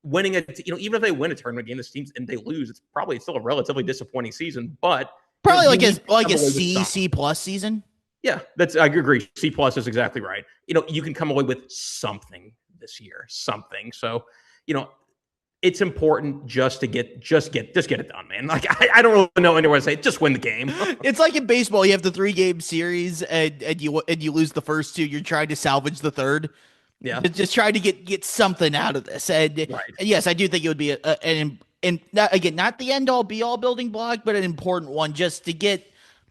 Winning even if they win a tournament game, this team and they lose, it's probably still a relatively disappointing season, but probably like a C plus season. Yeah, I agree. C plus is exactly right. You can come away with something this year, something. So, it's important just to get it done, man. Like I don't really know anywhere to say just win the game. It's like in baseball, you have the 3-game series and you lose the first two. You're trying to salvage the third. Yeah, just trying to get something out of this. And yes, I do think it would be not the end all be all building block, but an important one just to get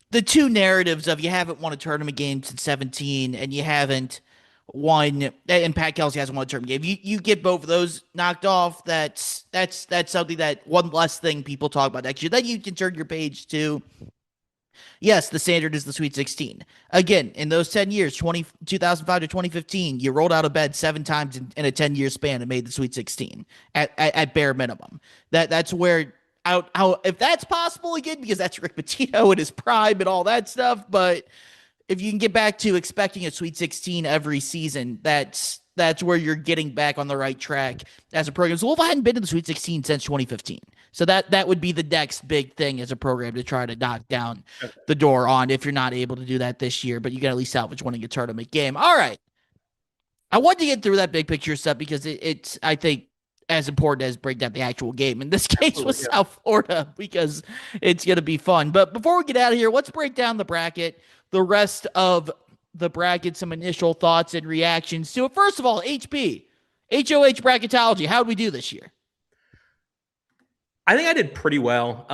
the two narratives of you haven't won a tournament game since 2017 and you haven't won, and Pat Kelsey hasn't won a tournament game. You get both of those knocked off. That's something that one less thing people talk about next year. Then you can turn your page to, yes, the standard is the Sweet 16. Again, in those 10 years, 2005 to 2015, you rolled out of bed 7 times in a 10-year span and made the Sweet 16 at bare minimum. That's where, how if that's possible again, because that's Rick Pitino in his prime and all that stuff. But if you can get back to expecting a Sweet 16 every season, that's where you're getting back on the right track as a program. So Louisville hadn't been in the Sweet 16 since 2015. So that would be the next big thing as a program to try to knock down the door on if you're not able to do that this year, but you can at least salvage winning a tournament game. All right. I wanted to get through that big picture stuff because it's I think, as important as break down the actual game. In this case with South Florida, because it's going to be fun. But before we get out of here, let's break down the bracket, the rest of the bracket, some initial thoughts and reactions to it. First of all, HoH Bracketology. How'd we do this year? I think I did pretty well.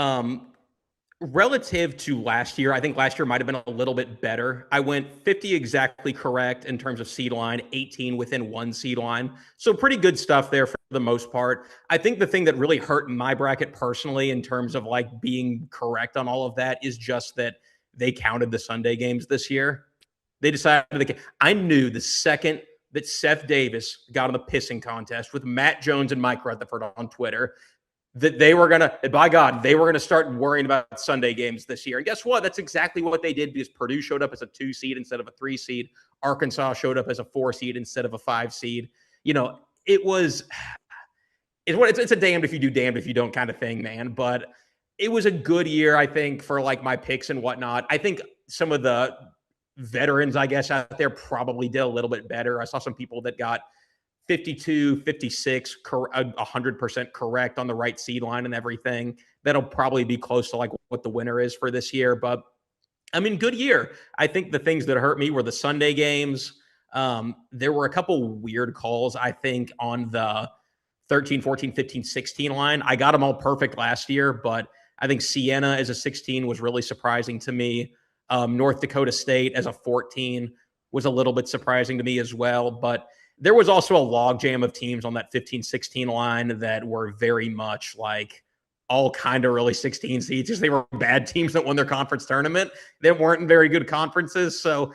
Relative to last year, I think last year might have been a little bit better. I went 50 exactly correct in terms of seed line, 18 within 1 seed line. So pretty good stuff there for the most part. I think the thing that really hurt my bracket personally in terms of like being correct on all of that is just that they counted the Sunday games this year. They decided I knew the second that Seth Davis got on the pissing contest with Matt Jones and Mike Rutherford on Twitter that they were going to start worrying about Sunday games this year. And guess what? That's exactly what they did, because Purdue showed up as a 2 seed instead of a 3 seed. Arkansas showed up as a 4 seed instead of a 5 seed. It's a damned if you do, damned if you don't kind of thing, man. But it was a good year, I think, for like my picks and whatnot. I think some of the veterans, I guess, out there probably did a little bit better. I saw some people that got 52, 56, 100% correct on the right seed line and everything. That'll probably be close to like what the winner is for this year. But I mean, good year. I think the things that hurt me were the Sunday games. There were a couple weird calls, I think, on the 13, 14, 15, 16 line. I got them all perfect last year, but I think Siena as a 16 was really surprising to me. North Dakota State as a 14 was a little bit surprising to me as well. But there was also a logjam of teams on that 15-16 line that were very much like all kind of really 16 seeds, because they were bad teams that won their conference tournament. They weren't in very good conferences. So,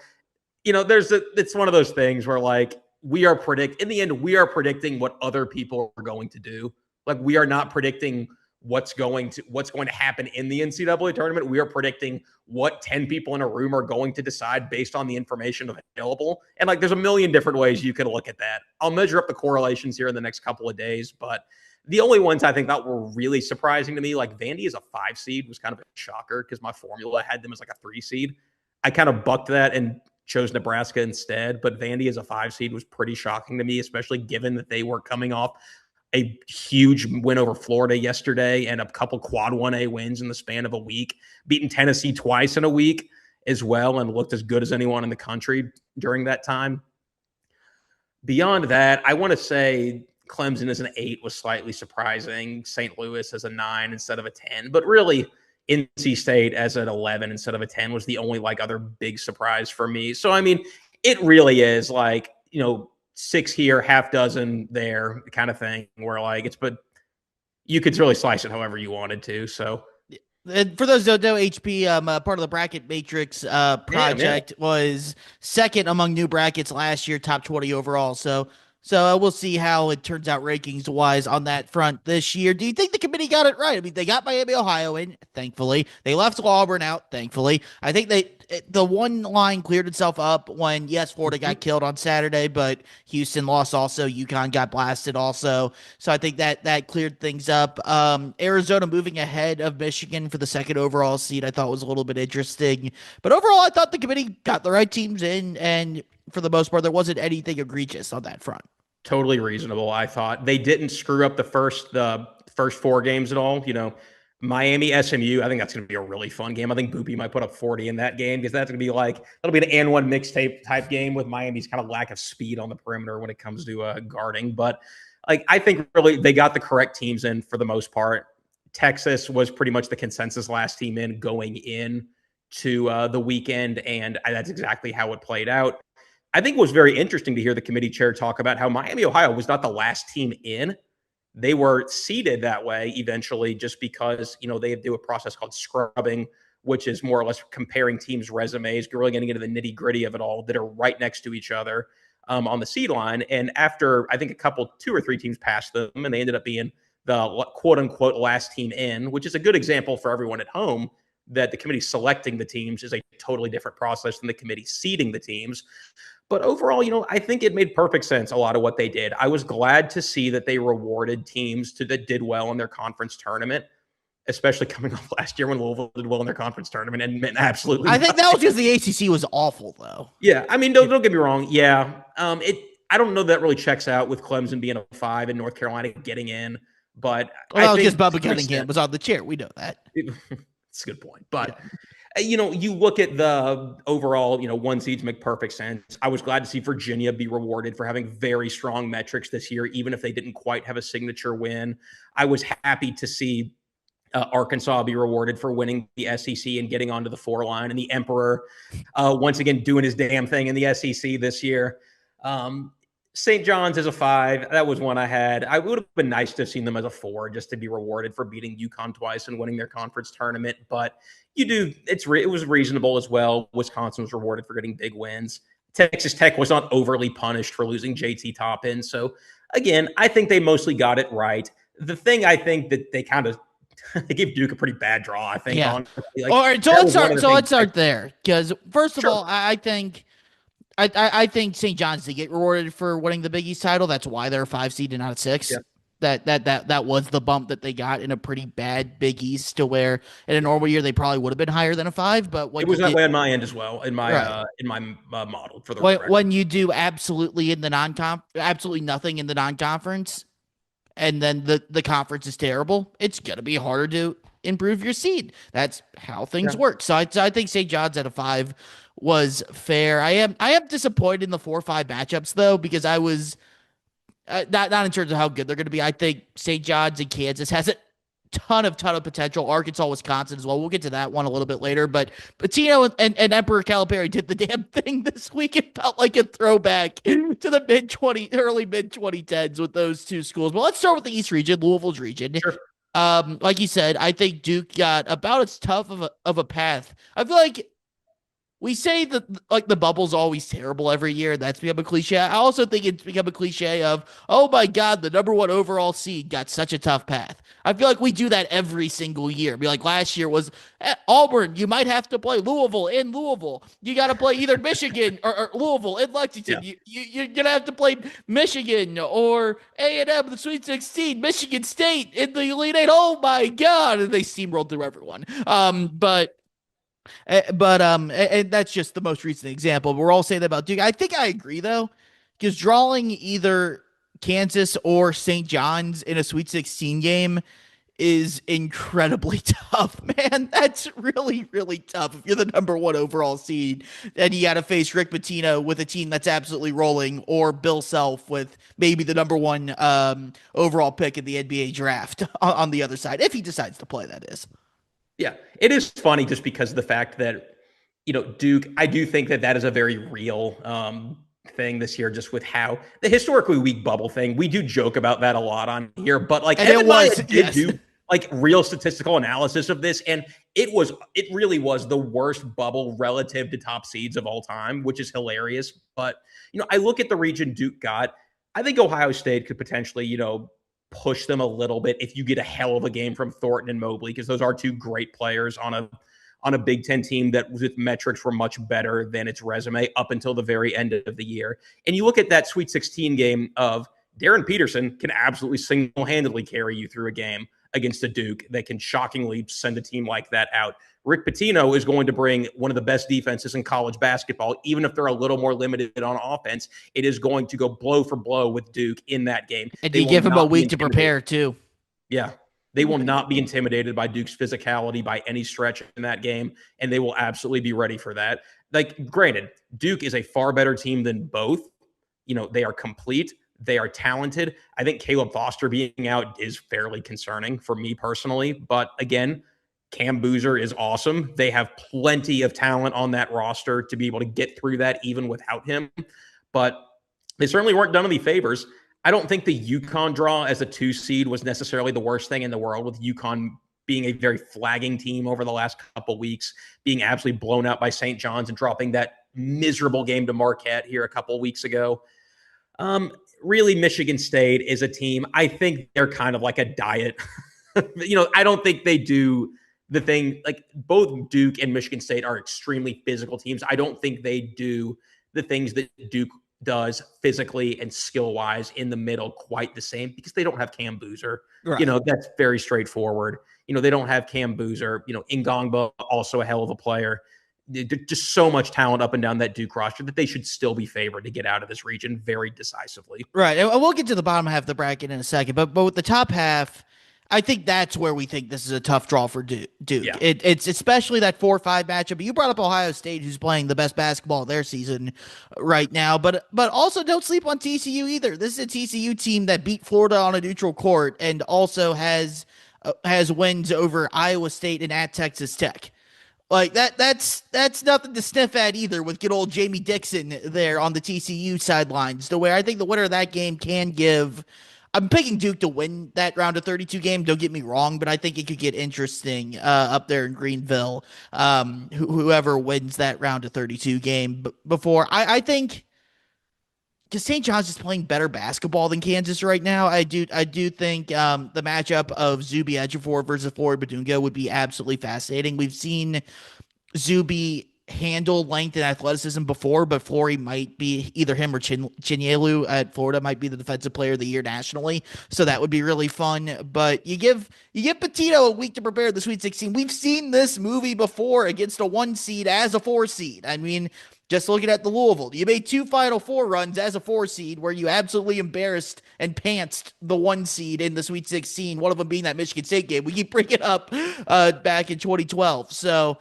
it's one of those things where like in the end, we are predicting what other people are going to do. Like we are not predicting what's going to happen in the NCAA tournament. We are predicting what 10 people in a room are going to decide based on the information available. And like, there's a million different ways you can look at that. I'll measure up the correlations here in the next couple of days, but the only ones I think that were really surprising to me, like Vandy as a 5 seed was kind of a shocker because my formula had them as like a 3 seed. I kind of bucked that and chose Nebraska instead, but Vandy as a 5 seed was pretty shocking to me, especially given that they were coming off a huge win over Florida yesterday and a couple quad 1A wins in the span of a week, beating Tennessee twice in a week as well, and looked as good as anyone in the country during that time. Beyond that, I want to say Clemson as an 8 was slightly surprising. St. Louis as a 9 instead of a 10, but really NC State as an 11 instead of a 10 was the only like other big surprise for me. So, I mean, it really is like, 6 here, half dozen there kind of thing where like but you could really slice it however you wanted to. So and for those who don't know, HP, part of the Bracket Matrix project, was second among new brackets last year, top 20 overall. So we'll see how it turns out rankings wise on that front this year. Do you think the committee got it right? I mean, they got Miami, Ohio in, thankfully. They left Auburn out, thankfully. I think the one line cleared itself up when, yes, Florida got killed on Saturday, but Houston lost also. UConn got blasted also. So I think that cleared things up. Arizona moving ahead of Michigan for the second overall seed, I thought was a little bit interesting. But overall, I thought the committee got the right teams in, and for the most part, there wasn't anything egregious on that front. Totally reasonable. I thought they didn't screw up the first 4 games at all. Miami, SMU, I think that's going to be a really fun game. I think Boopy might put up 40 in that game because that's going to be like, it'll be an and one mixtape type game with Miami's kind of lack of speed on the perimeter when it comes to guarding. But like, I think really they got the correct teams in for the most part. Texas was pretty much the consensus last team in going in to the weekend, and that's exactly how it played out. I think it was very interesting to hear the committee chair talk about how Miami, Ohio was not the last team in. They were seeded that way eventually just because, they do a process called scrubbing, which is more or less comparing teams' resumes, really getting into the nitty gritty of it all that are right next to each other on the seed line. And after, I think 2 or 3 teams passed them, and they ended up being the quote unquote last team in, which is a good example for everyone at home that the committee selecting the teams is a totally different process than the committee seeding the teams. But overall, I think it made perfect sense, a lot of what they did. I was glad to see that they rewarded teams that did well in their conference tournament, especially coming off last year when Louisville did well in their conference tournament and meant absolutely nothing. I think that was because the ACC was awful, though. Yeah, I mean, don't get me wrong. Yeah, I don't know that really checks out with Clemson being a 5 and North Carolina getting in, but I think because Bubba Cunningham was on the chair. We know that. It's a good point, but. You look at the overall, 1 seeds make perfect sense. I was glad to see Virginia be rewarded for having very strong metrics this year, even if they didn't quite have a signature win. I was happy to see Arkansas be rewarded for winning the SEC and getting onto the 4 line, and the Emperor once again doing his damn thing in the SEC this year. St. John's as a 5. That was one I had. I would have been nice to have seen them as a 4 just to be rewarded for beating UConn twice and winning their conference tournament. But it was reasonable as well. Wisconsin was rewarded for getting big wins. Texas Tech was not overly punished for losing JT Toppin. So again, I think they mostly got it right. The thing I think that they kind of they gave Duke a pretty bad draw, I think. Yeah. All right, so let's start there. Because first of all, I think St. John's did get rewarded for winning the Big East title. That's why they're a 5 seed and not a 6. Yeah. That was the bump that they got in a pretty bad Big East, to where in a normal year they probably would have been higher than a 5. But it was that way on my end as well in my model for the when you do absolutely nothing in the non-conference, and then the conference is terrible, it's gonna be harder to improve your seed. That's how things work. So I think St. John's at a 5 was fair. I am disappointed in the 4-5 matchups though, because I was not in terms of how good they're going to be. I think St. John's and Kansas has a ton of potential. Arkansas, Wisconsin as well. We'll get to that one a little bit later. But Pitino and Emperor Calipari did the damn thing this week. It felt like a throwback to the early mid 2010s with those 2 schools. But let's start with the East region, Louisville's region. Sure. Like you said, I think Duke got about as tough of a path. I feel like we say that like the bubble's always terrible every year. That's become a cliche. I also think it's become a cliche of, oh my God, the number one overall seed got such a tough path. I feel like we do that every single year. Be like last year was Auburn. You might have to play Louisville in Louisville. You got to play either Michigan or Louisville in Lexington. Yeah. You're gonna have to play Michigan or A&M the Sweet 16, Michigan State in the Elite Eight. Oh my God, and they steamrolled through everyone. And that's just the most recent example. We're all saying that about Duke. I think I agree though, because drawing either Kansas or St. John's in a Sweet 16 game is incredibly tough, man. That's really, really tough. If you're the number one overall seed and you got to face Rick Pitino with a team that's absolutely rolling, or Bill Self with maybe the number one overall pick in the NBA draft on the other side, if he decides to play, that is. Yeah, it is funny just because of the fact that, Duke, I do think that is a very real thing this year, just with how the historically weak bubble thing. We do joke about that a lot on here, but like and Evan did do like real statistical analysis of this, and it really was the worst bubble relative to top seeds of all time, which is hilarious. But I look at the region Duke got. I think Ohio State could potentially, push them a little bit if you get a hell of a game from Thornton and Mobley, because those are two great players on a Big Ten team that with metrics were much better than its resume up until the very end of the year. And you look at that Sweet 16 game of Darren Peterson can absolutely single-handedly carry you through a game against a Duke that can shockingly send a team like that out. Rick Pitino is going to bring one of the best defenses in college basketball. Even if they're a little more limited on offense, it is going to go blow for blow with Duke in that game. And you give him a week to prepare too. Yeah. They will not be intimidated by Duke's physicality by any stretch in that game, and they will absolutely be ready for that. Like, granted, Duke is a far better team than both. They are complete. They are talented. I think Caleb Foster being out is fairly concerning for me personally. But again, Cam Boozer is awesome. They have plenty of talent on that roster to be able to get through that even without him. But they certainly weren't done any favors. I don't think the UConn draw as a 2 seed was necessarily the worst thing in the world, with UConn being a very flagging team over the last couple weeks, being absolutely blown out by St. John's and dropping that miserable game to Marquette here a couple weeks ago. Really, Michigan State is a team. I think they're kind of like a diet. I don't think they do the thing. Like, both Duke and Michigan State are extremely physical teams. I don't think they do the things that Duke does physically and skill-wise in the middle quite the same, because they don't have Cam Boozer. Right. That's very straightforward. They don't have Cam Boozer. Ngongba, also a hell of a player. Just so much talent up and down that Duke roster that they should still be favored to get out of this region very decisively. Right. And we'll get to the bottom half of the bracket in a second, but with the top half, I think that's where we think this is a tough draw for Duke. Yeah. It's especially that 4-5 matchup. You brought up Ohio State, who's playing the best basketball of their season right now, but also don't sleep on TCU either. This is a TCU team that beat Florida on a neutral court and also has wins over Iowa State and at Texas Tech. Like that's nothing to sniff at either, with good old Jamie Dixon there on the TCU sidelines, to where I think the winner of that game can give. I'm picking Duke to win that round of 32 game. Don't get me wrong, but I think it could get interesting up there in Greenville. Whoever wins that round of 32 game before, I think, because St. John's is playing better basketball than Kansas right now. I do think the matchup of Zuby Ejiofor versus Floyd Badunga would be absolutely fascinating. We've seen Zuby handle length and athleticism before, but Flory might be, either him or Chinyelu at Florida might be the defensive player of the year nationally. So that would be really fun. But you give Petito a week to prepare the Sweet 16. We've seen this movie before against a 1 seed as a 4 seed. I mean, just looking at the Louisville, you made 2 Final Four runs as a 4 seed where you absolutely embarrassed and pantsed the 1 seed in the Sweet 16, one of them being that Michigan State game. We keep bringing it up back in 2012. So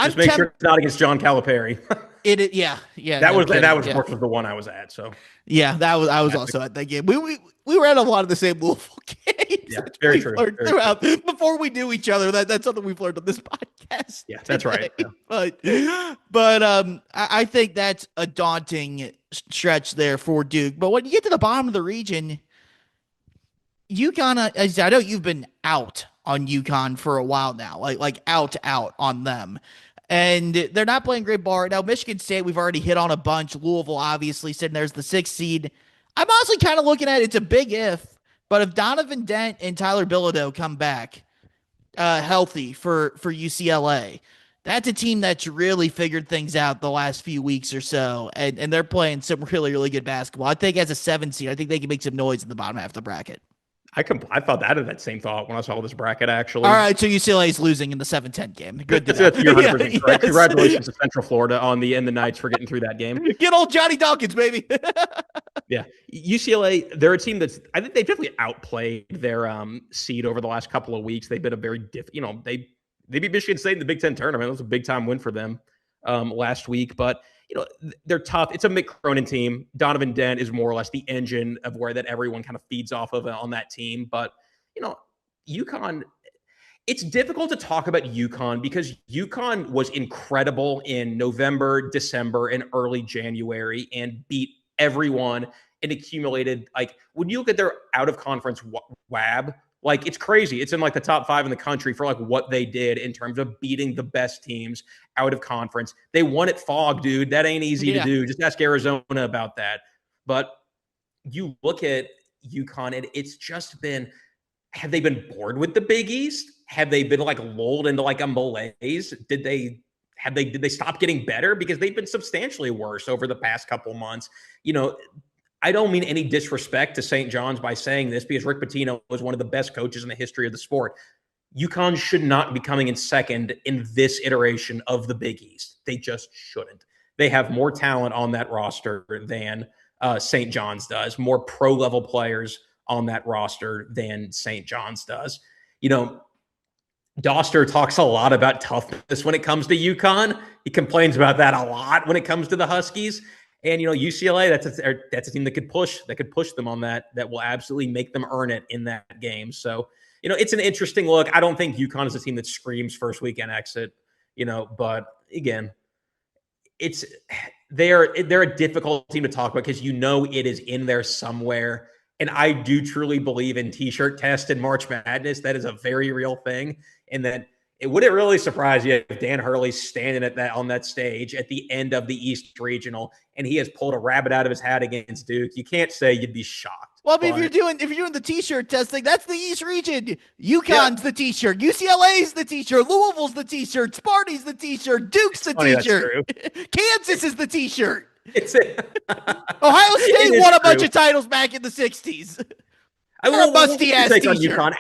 just make sure it's not against John Calipari. Yeah. That was the one I was at. So yeah, I was also at that game. We were at a lot of the same Louisville games. Yeah, very true. Throughout before we knew each other. That's something we've learned on this podcast. Yeah, that's right. Yeah. But I think that's a daunting stretch there for Duke. But when you get to the bottom of the region, UConn, I know you've been out on UConn for a while now, like out on them. And they're not playing great ball right now. Michigan State, we've already hit on a bunch. Louisville, obviously, sitting there's the 6th seed. I'm honestly kind of looking at it. It's a big if, but if Donovan Dent and Tyler Bilodeau come back healthy for UCLA, that's a team that's really figured things out the last few weeks or so, and they're playing some really, really good basketball. I think as a 7 seed, I think they can make some noise in the bottom half of the bracket. I thought that same thought when I saw this bracket, actually. All right, so UCLA is losing in the 7-10 game. Good to know. You're 100% correct. Yes. Congratulations to Central Florida on the Knights for getting through that game. Get old Johnny Dawkins, baby. Yeah. UCLA, they're a team that's, I think they've definitely outplayed their seed over the last couple of weeks. They've been a very they beat Michigan State in the Big Ten tournament. It was a big time win for them last week, but they're tough. It's a Mick Cronin team. Donovan Dent is more or less the engine of where that everyone kind of feeds off of on that team. But, UConn, it's difficult to talk about UConn because UConn was incredible in November, December, and early January and beat everyone and accumulated, like, when you look at their out-of-conference WAB, like, it's crazy. It's in, like, the top 5 in the country for, like, what they did in terms of beating the best teams out of conference. They won at Fog, dude. That ain't easy to do. Just ask Arizona about that. But you look at UConn, and it's just been, have they been bored with the Big East? Have they been, like, lulled into, like, a malaise? Did they stop getting better? Because they've been substantially worse over the past couple months. I don't mean any disrespect to St. John's by saying this, because Rick Pitino was one of the best coaches in the history of the sport. UConn should not be coming in second in this iteration of the Big East. They just shouldn't. They have more talent on that roster than St. John's does, more pro-level players on that roster than St. John's does. Doster talks a lot about toughness when it comes to UConn. He complains about that a lot when it comes to the Huskies. And, UCLA, that's a team that could push them on that will absolutely make them earn it in that game. So, it's an interesting look. I don't think UConn is a team that screams first weekend exit, but again, they're a difficult team to talk about because it is in there somewhere. And I do truly believe in T-shirt test and March Madness. That is a very real thing. And that it wouldn't really surprise you if Dan Hurley's standing on that stage at the end of the East Regional and he has pulled a rabbit out of his hat against Duke. You can't say you'd be shocked. Well, I mean, if you're doing the T-shirt testing, that's the East Region. UConn's the T-shirt. UCLA's the T-shirt. Louisville's the T-shirt. Sparty's the T-shirt. Duke's the T-shirt. Kansas is the T-shirt. It's it. Ohio State won a bunch of titles back in the 60s. A musty ass take on UConn.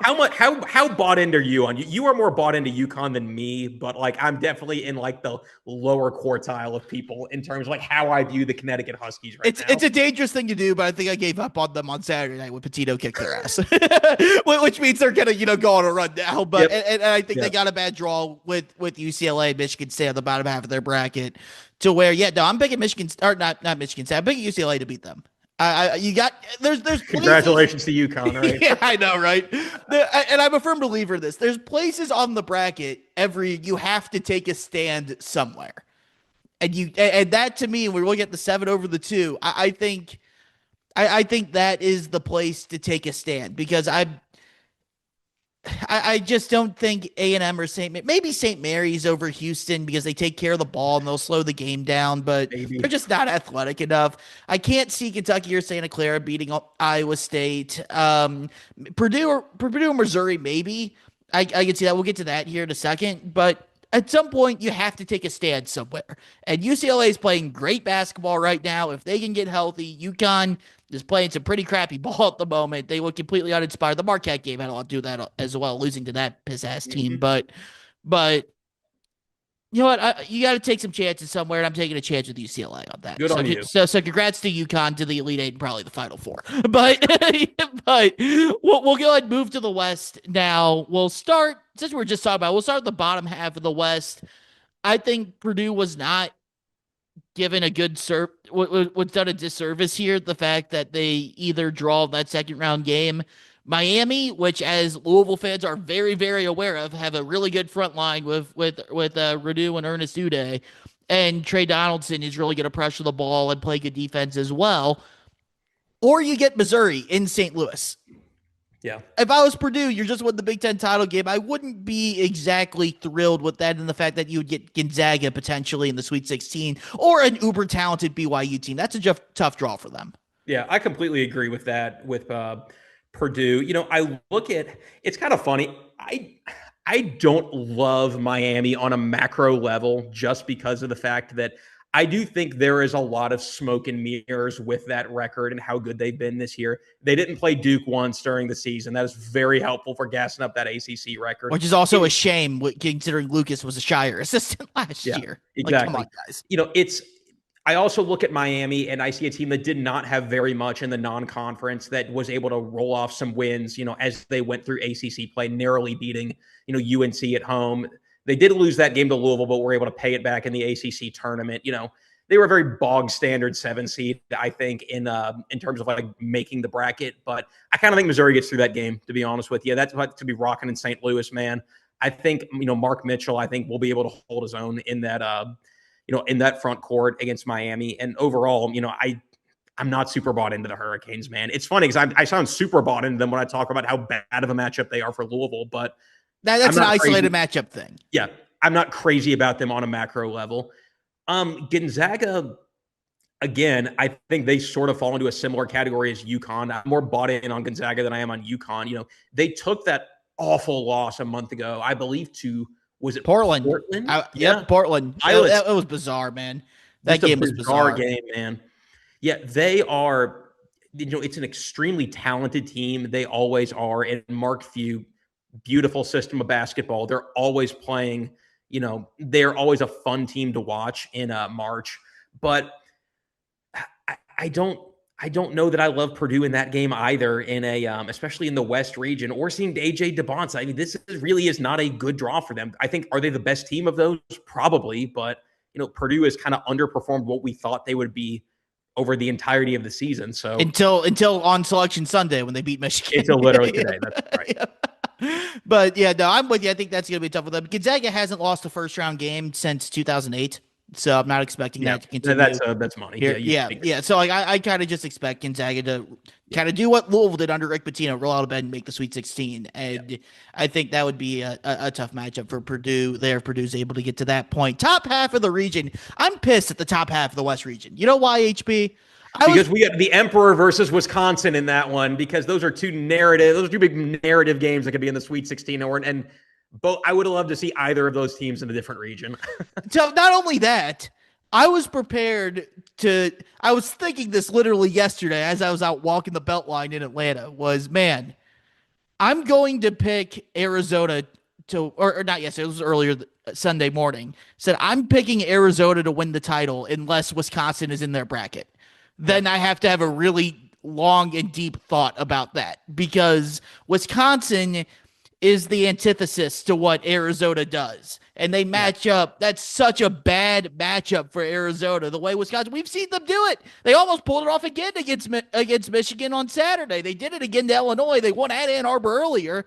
How bought into are you on? You are more bought into UConn than me, but I'm definitely in the lower quartile of people in terms of how I view the Connecticut Huskies now. It's a dangerous thing to do, but I think I gave up on them on Saturday night when Petito kicked their ass, which means they're gonna go on a run now. But and I think they got a bad draw with UCLA, Michigan State on the bottom half of their bracket, to where I'm picking Michigan or not Michigan State. I'm picking UCLA to beat them. There's congratulations to UConn, right? Yeah, I know, right? And I'm a firm believer in this. There's places on the bracket you have to take a stand somewhere, and that to me, when we look at the 7 over the 2, I think that is the place to take a stand because I just don't think A&M or maybe St. Mary's over Houston because they take care of the ball and they'll slow the game down, but they're just not athletic enough. I can't see Kentucky or Santa Clara beating Iowa State. Purdue or Missouri, maybe. I can see that. We'll get to that here in a second, but at some point you have to take a stand somewhere. And UCLA is playing great basketball right now. If they can get healthy, UConn is playing some pretty crappy ball at the moment. They look completely uninspired. The Marquette game had a lot to do with that as well, losing to that piss-ass team. But you know what? You got to take some chances somewhere, and I'm taking a chance with UCLA on that. Good on you. So congrats to UConn, to the Elite Eight, and probably the Final Four. But we'll go ahead and move to the West now. We'll start, since we're just talking about, we'll start at the bottom half of the West. I think Purdue was not given a good was done a disservice here. The fact that they either draw that second round game. Miami, which as Louisville fans are very, very aware of, have a really good front line with Radu and Ernest Uday, and Trey Donaldson is really going to pressure the ball and play good defense as well. Or you get Missouri in St. Louis. Yeah. If I was Purdue, you're just winning the Big Ten title game. I wouldn't be exactly thrilled with that and the fact that you would get Gonzaga potentially in the Sweet 16 or an uber talented BYU team. That's a tough draw for them. Yeah, I completely agree with that with Purdue. I look at it's kind of funny. I don't love Miami on a macro level just because of the fact that I do think there is a lot of smoke and mirrors with that record and how good they've been this year. They didn't play Duke once during the season. That is very helpful for gassing up that ACC record. Which is also a shame considering Lucas was a Shire assistant last year. Exactly. Come on, guys. I also look at Miami and I see a team that did not have very much in the non-conference that was able to roll off some wins, as they went through ACC play, narrowly beating, UNC at home. They did lose that game to Louisville, but were able to pay it back in the ACC tournament. They were a very bog standard 7 seed, I think, in terms of like making the bracket. But I kind of think Missouri gets through that game, to be honest with you. That's what to be rocking in St. Louis, man. I think, Mark Mitchell, I think will be able to hold his own in that, in that front court against Miami. And overall, I'm not super bought into the Hurricanes, man. It's funny because I sound super bought into them when I talk about how bad of a matchup they are for Louisville, but that's an isolated matchup thing. Yeah, I'm not crazy about them on a macro level. Gonzaga, again, I think they sort of fall into a similar category as UConn. I'm more bought in on Gonzaga than I am on UConn. They took that awful loss a month ago, I believe, to was it Portland? Yeah, Portland. It was bizarre, man. That game was bizarre. Game, man. Yeah, they are. It's an extremely talented team. They always are. And Mark Few, beautiful system of basketball. They're always playing. They're always a fun team to watch in March. But I don't know that I love Purdue in that game either, in especially in the West region, or seeing AJ DeBonce. I mean, this really is not a good draw for them. I think, are they the best team of those? Probably, but Purdue has kind of underperformed what we thought they would be over the entirety of the season. So until on Selection Sunday when they beat Michigan. Until literally today. That's right. Yeah. But yeah, no, I'm with you. I think that's going to be tough for them. Gonzaga hasn't lost a first round game since 2008. So I'm not expecting that to continue. That's money. Here. Yeah. So I kind of just expect Gonzaga to kind of do what Louisville did under Rick Pitino, roll out of bed and make the Sweet 16. And I think that would be a tough matchup for Purdue. There, Purdue's able to get to that point. Top half of the region. I'm pissed at the top half of the West region. You know why, HB? Because we got the Emperor versus Wisconsin in that one, because those are two big narrative games that could be in the Sweet 16. And both, I would have loved to see either of those teams in a different region. So not only that, I was thinking this literally yesterday as I was out walking the Beltline in Atlanta man, I'm going to pick Arizona or not yesterday, it was earlier Sunday morning, said I'm picking Arizona to win the title unless Wisconsin is in their bracket. Then I have to have a really long and deep thought about that, because Wisconsin is the antithesis to what Arizona does. And they match up. That's such a bad matchup for Arizona. The way Wisconsin, we've seen them do it. They almost pulled it off again against Michigan on Saturday. They did it again to Illinois. They won at Ann Arbor earlier.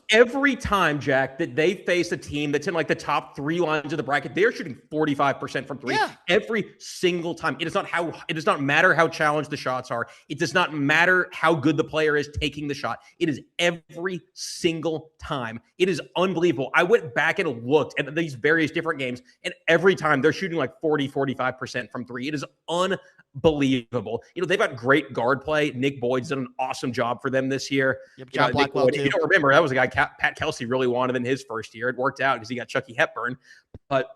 Every time, Jack, that they face a team that's in like the top 3 lines of the bracket, they're shooting 45% from 3 every single time. It does not matter how challenged the shots are. It does not matter how good the player is taking the shot. It is every single time. It is unbelievable. I went back and looked at these various different games, and every time they're shooting like 45% from 3. It is unbelievable. They've got great guard play. Nick Boyd's done an awesome job for them this year. John Blackwell too. If you don't remember, that was a guy Pat Kelsey really wanted in his first year. It worked out because he got Chucky Hepburn. But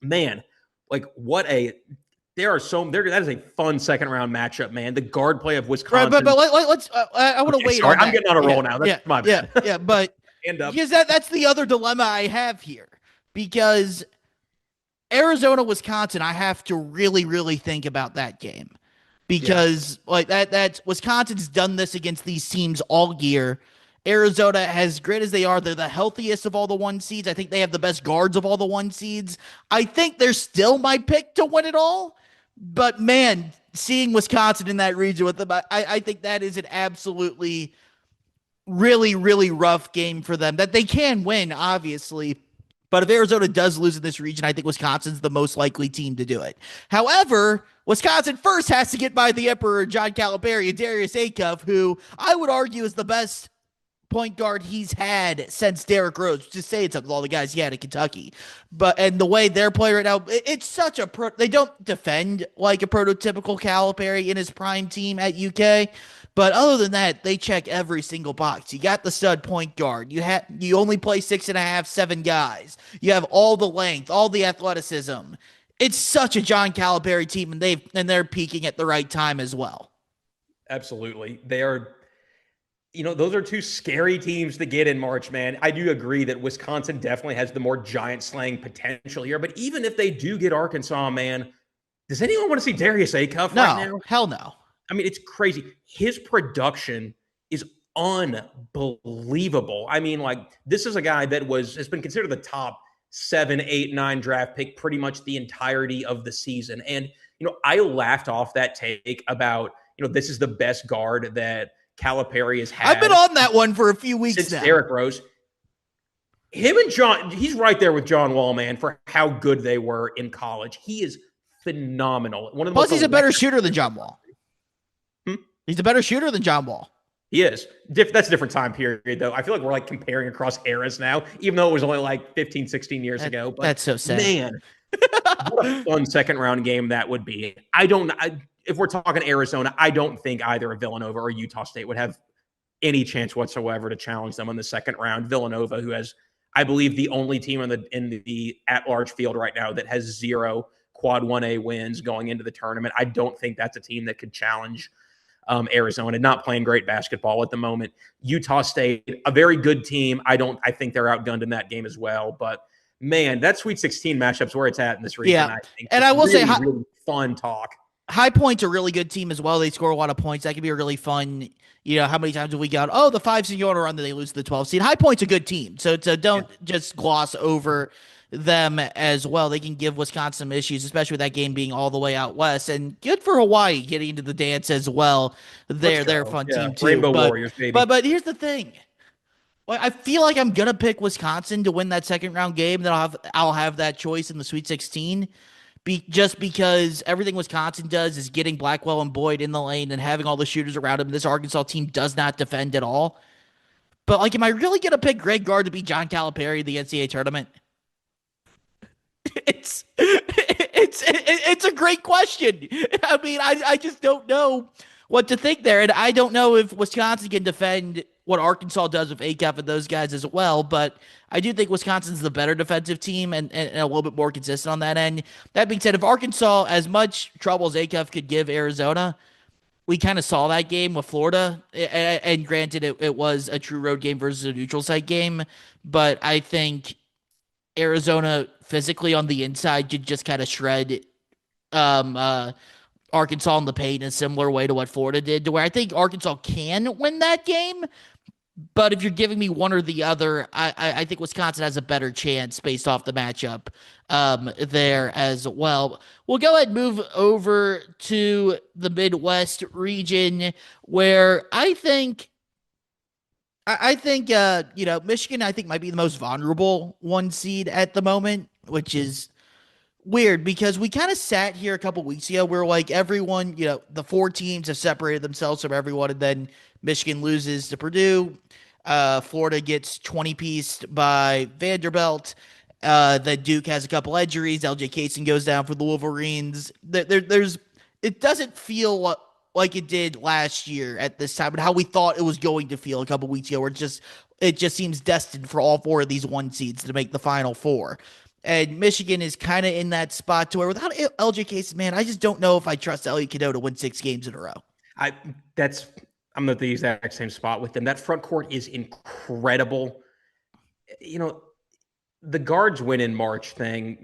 man, like that is a fun second round matchup, man. The guard play of Wisconsin. Right, but let's I want to wait on that. I'm getting on a roll now. That's my bad. Yeah, but because that's the other dilemma I have here. Because Arizona, Wisconsin, I have to really, really think about that game. Because like that's Wisconsin's done this against these teams all year. Arizona, as great as they are, they're the healthiest of all the 1 seeds. I think they have the best guards of all the 1 seeds. I think they're still my pick to win it all. But man, seeing Wisconsin in that region with them, I think that is an absolutely really, really rough game for them that they can win, obviously. But if Arizona does lose in this region, I think Wisconsin's the most likely team to do it. However, Wisconsin first has to get by the Emperor, John Calipari, and Darius Acuff, who I would argue is the best point guard he's had since Derrick Rose. Just say it's all the guys he had at Kentucky. And the way they're playing right now, it's such a they don't defend like a prototypical Calipari in his prime team at UK. But other than that, they check every single box. You got the stud point guard. You only play 6.5, 7 guys. You have all the length, all the athleticism. It's such a John Calipari team, and they're peaking at the right time as well. Absolutely. They are, those are two scary teams to get in March, man. I do agree that Wisconsin definitely has the more giant slaying potential here. But even if they do get Arkansas, man, does anyone want to see Darius Acuff right now? Hell no. I mean, it's crazy. His production is unbelievable. I mean, this is a guy that has been considered the top 7, 8, 9 draft pick pretty much the entirety of the season. And, I laughed off that take about, this is the best guard that Calipari has had. I've been on that one for a few weeks since now. Derrick Rose. Him and John, he's right there with John Wall, man, for how good they were in college. He is phenomenal. Plus, he's a better shooter than John Wall. He's a better shooter than John Wall. He is. That's a different time period, though. I feel like we're comparing across eras now, even though it was only 15, 16 years ago. But that's so sad. Man, what a fun second-round game that would be. If we're talking Arizona, I don't think either of Villanova or Utah State would have any chance whatsoever to challenge them in the second round. Villanova, who has, I believe, the only team in the at-large field right now that has 0 Quad 1A wins going into the tournament. I don't think that's a team that could challenge Arizona, not playing great basketball at the moment. Utah State, a very good team. I think they're outgunned in that game as well. But man, that Sweet 16 matchup's where it's at in this region. Yeah. I think. And I will say, really fun talk. High Point's a really good team as well. They score a lot of points. That could be a really fun. How many times have we got? Oh, the 5 seed on a run, then they lose to the 12 seed. High Point's a good team, so don't just gloss over them as well. They can give Wisconsin some issues, especially with that game being all the way out west. And good for Hawaii getting into the dance as well. They're a fun team too. Rainbow Warriors, baby. But here's the thing. Well, I feel like I'm gonna pick Wisconsin to win that second round game. Then I'll have that choice in the Sweet 16. Just because everything Wisconsin does is getting Blackwell and Boyd in the lane and having all the shooters around him. This Arkansas team does not defend at all. But am I really gonna pick Greg Gard to beat John Calipari in the NCAA tournament? It's a great question. I mean, I just don't know what to think there. And I don't know if Wisconsin can defend what Arkansas does with Acuff and those guys as well. But I do think Wisconsin's the better defensive team and a little bit more consistent on that end. That being said, if Arkansas, as much trouble as Acuff could give Arizona, we kind of saw that game with Florida. And granted, it was a true road game versus a neutral site game. But I think Arizona physically on the inside could just kind of shred Arkansas in the paint in a similar way to what Florida did, to where I think Arkansas can win that game. But if you're giving me one or the other, I think Wisconsin has a better chance based off the matchup there as well. We'll go ahead and move over to the Midwest region, where I think Michigan, I think, might be the most vulnerable 1 seed at the moment, which is weird because we kind of sat here a couple weeks ago where everyone, the 4 teams have separated themselves from everyone, and then Michigan loses to Purdue. Florida gets 20-pieced by Vanderbilt. Then Duke has a couple injuries. LJ Casey goes down for the Wolverines. It doesn't feel like it did last year at this time, and how we thought it was going to feel a couple weeks ago, where it just seems destined for all 4 of these 1 seeds to make the Final Four. And Michigan is kind of in that spot to where without LJ Casey, man, I just don't know if I trust Elliot Cadeau to win 6 games in a row. I'm at the exact same spot with them. That front court is incredible. The guards win in March thing,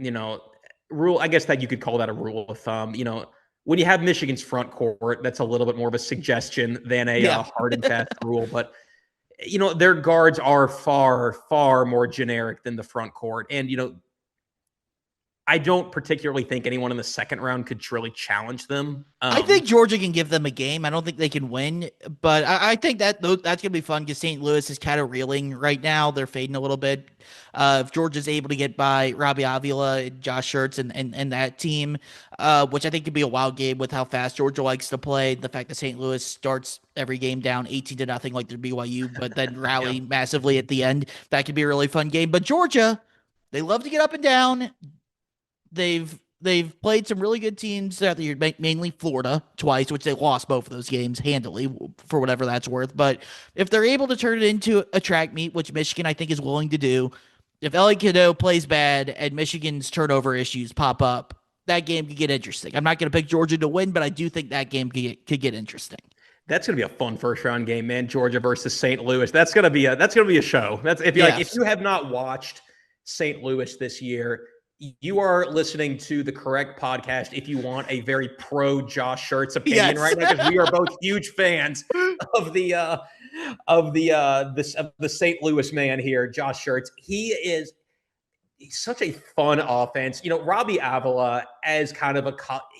rule, I guess that you could call that a rule of thumb. When you have Michigan's front court, that's a little bit more of a suggestion than a hard and fast rule. But, their guards are far, far more generic than the front court. And, I don't particularly think anyone in the second round could truly challenge them. I think Georgia can give them a game. I don't think they can win, but I think that's going to be fun because St. Louis is kind of reeling right now. They're fading a little bit. If Georgia's able to get by Robbie Avila and Josh Schertz and that team, which I think could be a wild game with how fast Georgia likes to play. The fact that St. Louis starts every game down 18-0 like they're BYU, but then rally Yeah. massively at the end. That could be a really fun game. But Georgia, they love to get up and down. They've played some really good teams throughout the year, mainly Florida twice, which they lost both of those games handily for whatever that's worth. But if they're able to turn it into a track meet, which Michigan I think is willing to do, if Ellie Cadeau plays bad and Michigan's turnover issues pop up, that game could get interesting. I'm not going to pick Georgia to win, but I do think that game could get interesting. That's going to be a fun first round game, man. Georgia versus St. Louis. That's going to be a show. That's if you if you have not watched St. Louis this year, you are listening to the correct podcast if you want a very pro Josh Schertz opinion right now, because we are both huge fans of the St. Louis man here, Josh Schertz. He's such a fun offense. You know, Robbie Avila as kind of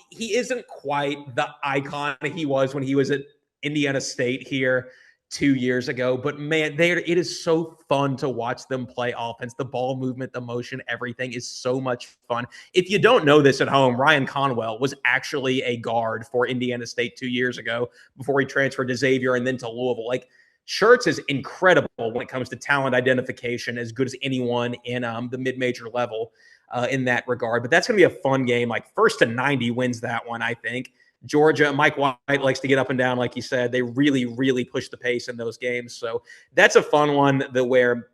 he isn't quite the icon he was when he was at Indiana State here 2 years ago, but man, it is so fun to watch them play offense. The ball movement, the motion, everything is so much fun. If you don't know this at home, Ryan Conwell was actually a guard for Indiana State 2 years ago before he transferred to Xavier and then to Louisville. Like, Schertz is incredible when it comes to talent identification, as good as anyone in the mid-major level in that regard. But that's going to be a fun game. Like, 1st to 90 wins that one, I think. Georgia, Mike White likes to get up and down, like you said. They really, really push the pace in those games. So that's a fun one where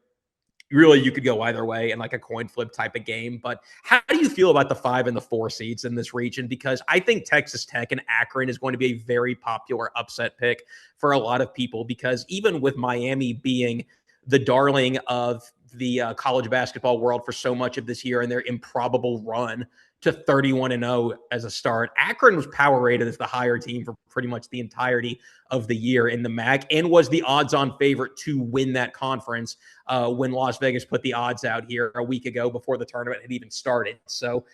really you could go either way in like a coin flip type of game. But how do you feel about the 5 and the 4 seeds in this region? Because I think Texas Tech and Akron is going to be a very popular upset pick for a lot of people, because even with Miami being the darling of the college basketball world for so much of this year and their improbable run to 31-0 as a start, Akron was power rated as the higher team for pretty much the entirety of the year in the MAC and was the odds-on favorite to win that conference when Las Vegas put the odds out here a week ago before the tournament had even started. So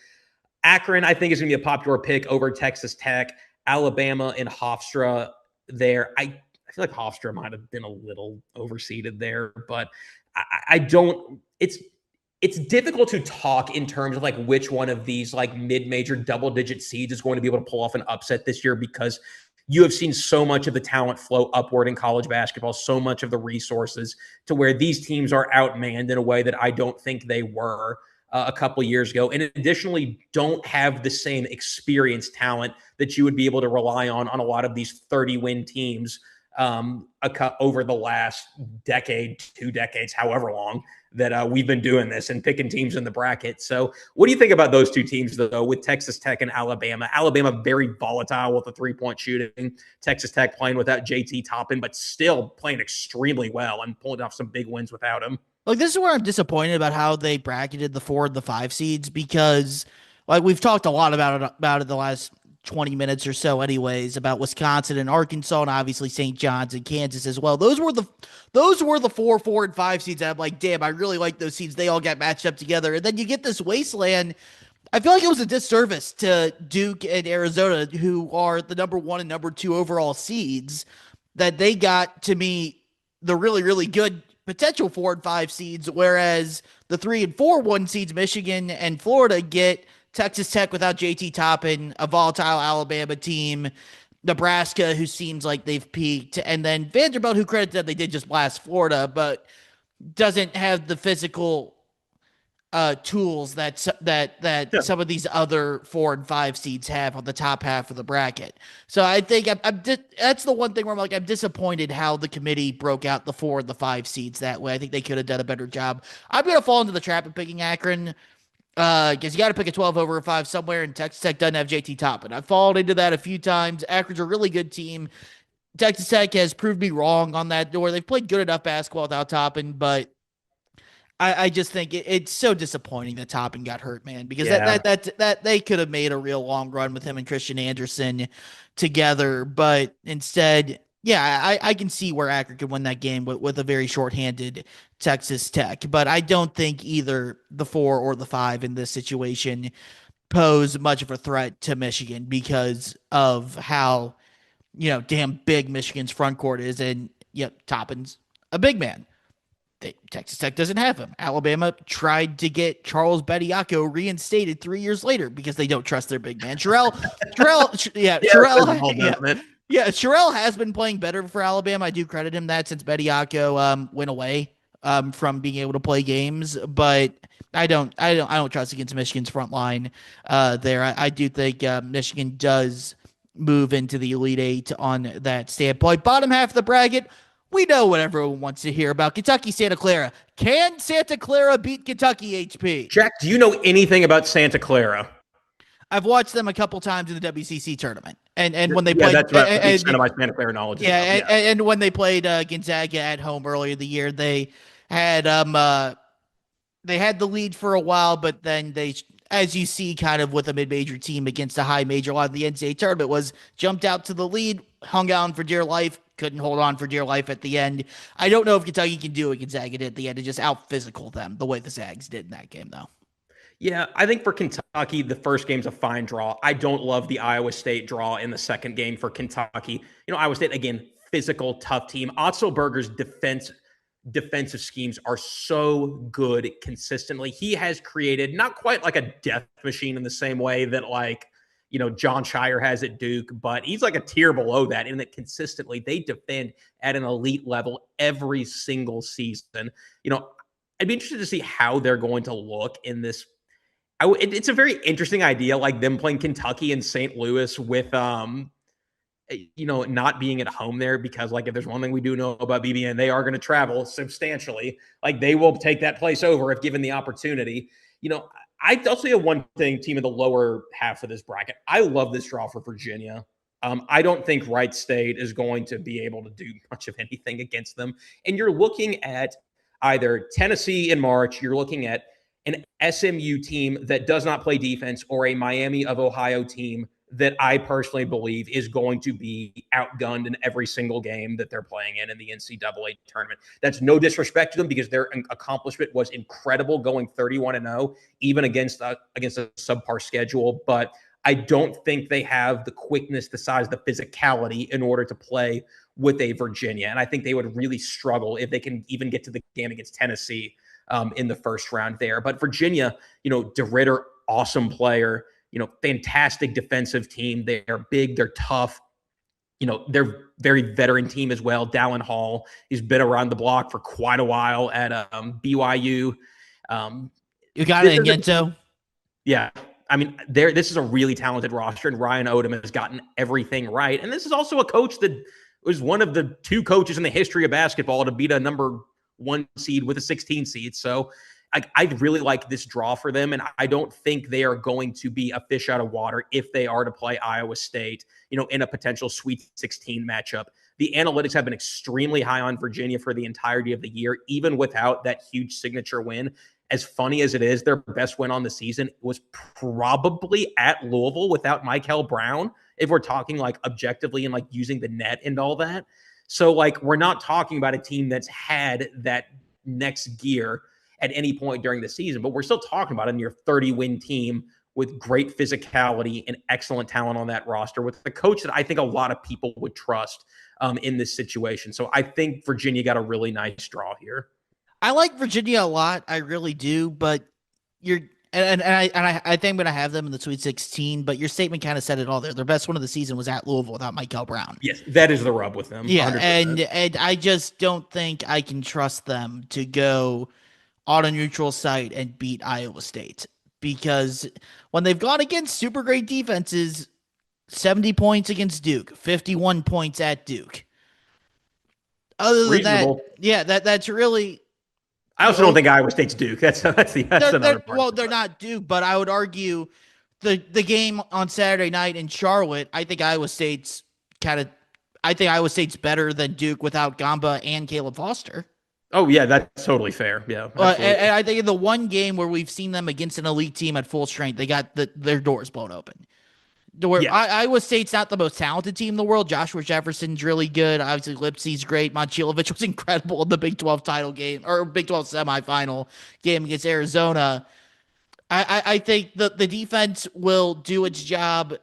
Akron, I think, is going to be a popular pick over Texas Tech. Alabama and Hofstra there. I feel like Hofstra might have been a little overseeded there, but I don't – it's difficult to talk in terms of like which one of these like mid-major double-digit seeds is going to be able to pull off an upset this year, because you have seen so much of the talent flow upward in college basketball, so much of the resources, to where these teams are outmanned in a way that I don't think they were a couple of years ago, and additionally don't have the same experienced talent that you would be able to rely on a lot of these 30-win teams over the last decade, 2 decades, however long that we've been doing this and picking teams in the bracket. So what do you think about those 2 teams, though, with Texas Tech and Alabama? Alabama very volatile with the 3-point shooting. Texas Tech playing without JT Toppin, but still playing extremely well and pulling off some big wins without him. Like, this is where I'm disappointed about how they bracketed the 4 and the 5 seeds, because like we've talked a lot about it the last 20 minutes or so anyways, about Wisconsin and Arkansas and obviously St. John's and Kansas as well. Those were the 4 and 5 seeds that I'm like, damn, I really like those seeds. They all got matched up together. And then you get this wasteland. I feel like it was a disservice to Duke and Arizona, who are the number 1 and number 2 overall seeds, that they got to meet the really, really good potential 4 and 5 seeds, whereas the 3 and 4 1 seeds, Michigan and Florida, get Texas Tech without JT Toppin, a volatile Alabama team, Nebraska, who seems like they've peaked, and then Vanderbilt, who credit that they did just blast Florida, but doesn't have the physical tools that some of these other 4 and 5 seeds have on the top half of the bracket. So I think that's the one thing where I'm like, I'm disappointed how the committee broke out the 4 and the 5 seeds that way. I think they could have done a better job. I'm going to fall into the trap of picking Akron, because you got to pick a 12 over a 5 somewhere, and Texas Tech doesn't have JT Toppin. I've fallen into that a few times. Akron's a really good team. Texas Tech has proved me wrong on that door. They've played good enough basketball without Toppin, but I just think it's so disappointing that Toppin got hurt, man, because that they could have made a real long run with him and Christian Anderson together, but instead Yeah, I can see where Akron could win that game with a very shorthanded Texas Tech, but I don't think either the 4 or the 5 in this situation pose much of a threat to Michigan because of how, damn big Michigan's front court is. And yep, Toppin's a big man. Texas Tech doesn't have him. Alabama tried to get Charles Bediako reinstated 3 years later because they don't trust their big man. Sherrell has been playing better for Alabama. I do credit him that since Bediako went away from being able to play games, but I don't trust against Michigan's front line there. I do think Michigan does move into the Elite Eight on that standpoint. Bottom half of the bracket, we know what everyone wants to hear about. Kentucky, Santa Clara. Can Santa Clara beat Kentucky, HP? Jack, do you know anything about Santa Clara? I've watched them a couple times in the WCC tournament, and when they played, that's about the extent of my Santa Clara knowledge. And when they played Gonzaga at home earlier in the year, they had the lead for a while, but then they, as you see, kind of with a mid-major team against a high major, a lot of the NCAA tournament was jumped out to the lead, hung on for dear life, couldn't hold on for dear life at the end. I don't know if Kentucky can do what Gonzaga did at the end and just out-physical them the way the Zags did in that game, though. Yeah, I think for Kentucky, the first game's a fine draw. I don't love the Iowa State draw in the second game for Kentucky. Iowa State, again, physical, tough team. Otzelberger's defensive schemes are so good consistently. He has created not quite like a death machine in the same way that John Shire has at Duke, but he's like a tier below that in that consistently they defend at an elite level every single season. I'd be interested to see how they're going to look in this. It's a very interesting idea, like them playing Kentucky and St. Louis with, not being at home there, because if there's one thing we do know about BBN, they are going to travel substantially. They will take that place over if given the opportunity. I'll say one thing, team in the lower half of this bracket. I love this draw for Virginia. I don't think Wright State is going to be able to do much of anything against them. And you're looking at either Tennessee in March, you're looking at an SMU team that does not play defense, or a Miami of Ohio team that I personally believe is going to be outgunned in every single game that they're playing in the NCAA tournament. That's no disrespect to them, because their accomplishment was incredible, going 31-0, even against a subpar schedule. But I don't think they have the quickness, the size, the physicality in order to play with a Virginia. And I think they would really struggle if they can even get to the game against Tennessee in the first round there. But Virginia, DeRitter, awesome player, fantastic defensive team. They're big, they're tough. They're very veteran team as well. Dallin Hall, he's been around the block for quite a while at BYU. You got it, Gento. Yeah. I mean, this is a really talented roster, and Ryan Odom has gotten everything right. And this is also a coach that was one of the 2 coaches in the history of basketball to beat a number 1 seed with a 16 seed. So I really like this draw for them, and I don't think they are going to be a fish out of water if they are to play Iowa State, in a potential Sweet 16 matchup. The analytics have been extremely high on Virginia for the entirety of the year, even without that huge signature win. As funny as it is, their best win on the season was probably at Louisville without Michael Brown, if we're talking objectively and using the net and all that. So we're not talking about a team that's had that next gear at any point during the season, but we're still talking about a near 30-win team with great physicality and excellent talent on that roster, with a coach that I think a lot of people would trust in this situation. So I think Virginia got a really nice draw here. I like Virginia a lot. I really do, but I think I'm going to have them in the Sweet 16, but your statement kind of said it all there. Their best win of the season was at Louisville without Michael Brown. Yes, that is the rub with them. Yeah, 100%. And I just don't think I can trust them to go on a neutral site and beat Iowa State, because when they've gone against super great defenses, 70 points against Duke, 51 points at Duke. Other than that, yeah, that's really... I also don't think Iowa State's Duke. That's another part. Well, they're not Duke, but I would argue the game on Saturday night in Charlotte, I think Iowa State's better than Duke without Gamba and Caleb Foster. Oh, yeah, that's totally fair. Yeah. And I think in the one game where we've seen them against an elite team at full strength, they got their doors blown open. Where Yeah, Iowa State's not the most talented team in the world. Joshua Jefferson's really good. Obviously, Lipsey's great. Mochilovich was incredible in the Big 12 title game or Big 12 semifinal game against Arizona. I think the defense will do its job.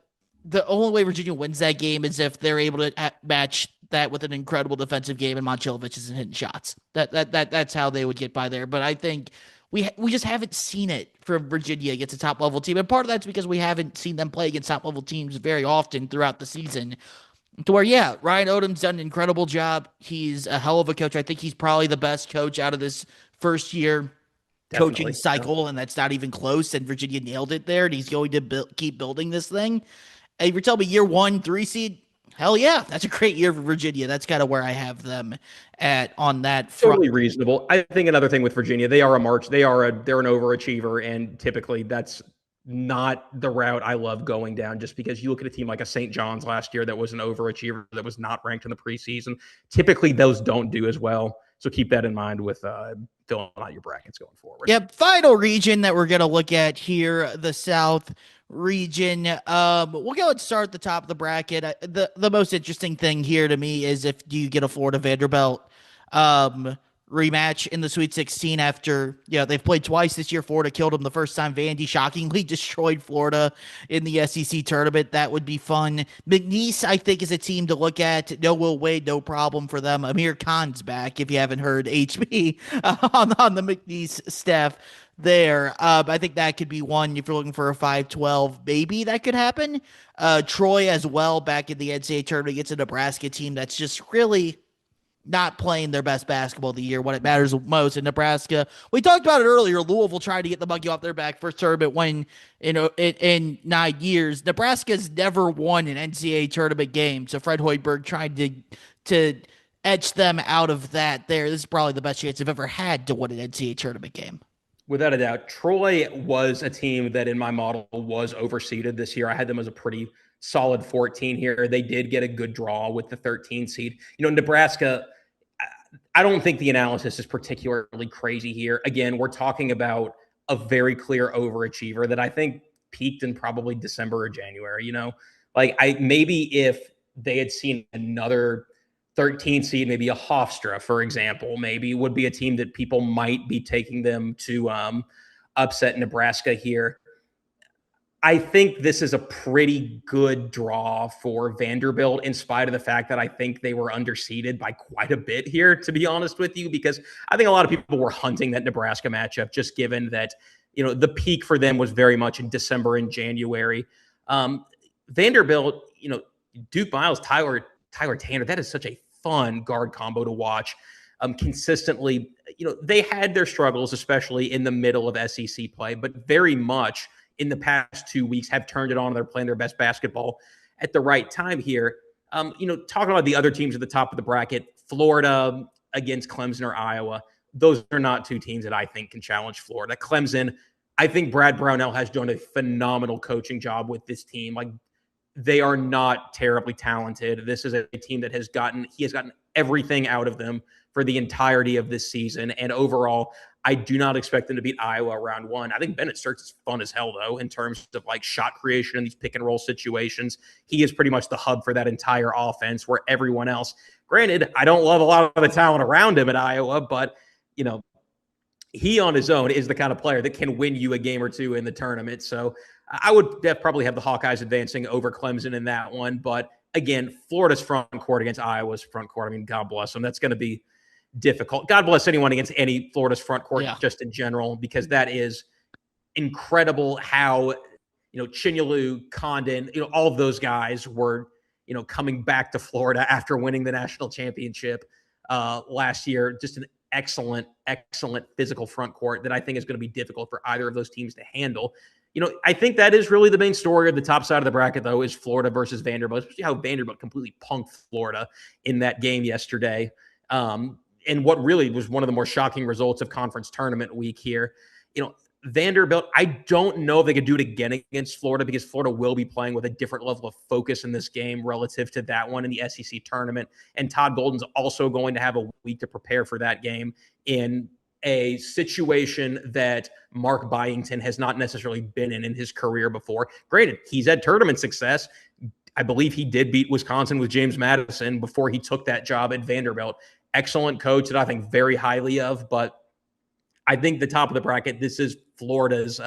The only way Virginia wins that game is if they're able to match that with an incredible defensive game and Mochilovich isn't hitting shots. That's how they would get by there. But I think we just haven't seen it from Virginia against a top level team, and part of that's because we haven't seen them play against top level teams very often throughout the season. To where, yeah, Ryan Odom's done an incredible job. He's a hell of a coach. I think he's probably the best coach out of this first year coaching definitely. Yeah. cycle, and that's not even close. And Virginia nailed it there, and he's going to keep building this thing. And if you're telling me year one, 3 seed, hell yeah, that's a great year for Virginia. That's kind of where I have them at on that front. Totally reasonable. I think another thing with Virginia, they're an overachiever, and typically that's not the route I love going down, just because you look at a team like a St. John's last year that was an overachiever, that was not ranked in the preseason. Typically those don't do as well. So keep that in mind with filling out your brackets going forward. Yep. Final region that we're going to look at here, the South region. We'll go and start at the top of the bracket. The most interesting thing here to me is if do you get a Florida Vanderbilt rematch in the Sweet 16 after, they've played twice this year. Florida killed them the first time. Vandy shockingly destroyed Florida in the SEC tournament. That would be fun. McNeese, I think, is a team to look at. No Will Wade, no problem for them. Amir Khan's back, if you haven't heard HB on the McNeese staff there. I think that could be one if you're looking for a 5-12. Maybe that could happen. Troy as well, back in the NCAA tournament against a Nebraska team that's just really not playing their best basketball of the year when it matters most in Nebraska. We talked about it earlier. Louisville tried to get the monkey off their back first tournament when in 9 years. Nebraska's never won an NCAA tournament game. So Fred Hoiberg tried to etch them out of that there. This is probably the best chance they've ever had to win an NCAA tournament game. Without a doubt, Troy was a team that in my model was overseeded this year. I had them as a pretty solid 14 here. They did get a good draw with the 13 seed. Nebraska, I don't think the analysis is particularly crazy here. Again, we're talking about a very clear overachiever that I think peaked in probably December or January. Maybe if they had seen another 13 seed, maybe a Hofstra, for example, maybe would be a team that people might be taking them to upset Nebraska here. I think this is a pretty good draw for Vanderbilt, in spite of the fact that I think they were underseeded by quite a bit here, to be honest with you, because I think a lot of people were hunting that Nebraska matchup, just given that, the peak for them was very much in December and January. Vanderbilt, Duke Miles, Tyler Tanner, that is such a fun guard combo to watch. Consistently, they had their struggles, especially in the middle of SEC play, but very much in the past 2 weeks have turned it on. They're playing their best basketball at the right time here. Talking about the other teams at the top of the bracket, Florida against Clemson or Iowa, those are not two teams that I think can challenge Florida. Clemson, I think Brad Brownell has done a phenomenal coaching job with this team. They are not terribly talented. This is a team that he has gotten everything out of them for the entirety of this season. And overall, I do not expect them to beat Iowa round one. I think Bennett Starks is fun as hell, though, in terms of shot creation in these pick and roll situations. He is pretty much the hub for that entire offense, where everyone else, granted, I don't love a lot of the talent around him at Iowa, but, he on his own is the kind of player that can win you a game or two in the tournament. So I would probably have the Hawkeyes advancing over Clemson in that one. But again, Florida's front court against Iowa's front court, God bless them. That's going to be difficult. God bless anyone against any Florida's front court, just in general, because that is incredible how, Chinyalu, Condon, all of those guys were, coming back to Florida after winning the national championship last year. Just an excellent physical front court that I think is going to be difficult for either of those teams to handle. I think that is really the main story of the top side of the bracket, though, is Florida versus Vanderbilt, especially how Vanderbilt completely punked Florida in that game yesterday. And what really was one of the more shocking results of conference tournament week here. Vanderbilt, I don't know if they could do it again against Florida, because Florida will be playing with a different level of focus in this game relative to that one in the SEC tournament. And Todd Golden's also going to have a week to prepare for that game in a situation that Mark Byington has not necessarily been in his career before. Granted, he's had tournament success. I believe he did beat Wisconsin with James Madison before he took that job at Vanderbilt. Excellent coach that I think very highly of, but I think the top of the bracket, this is Florida's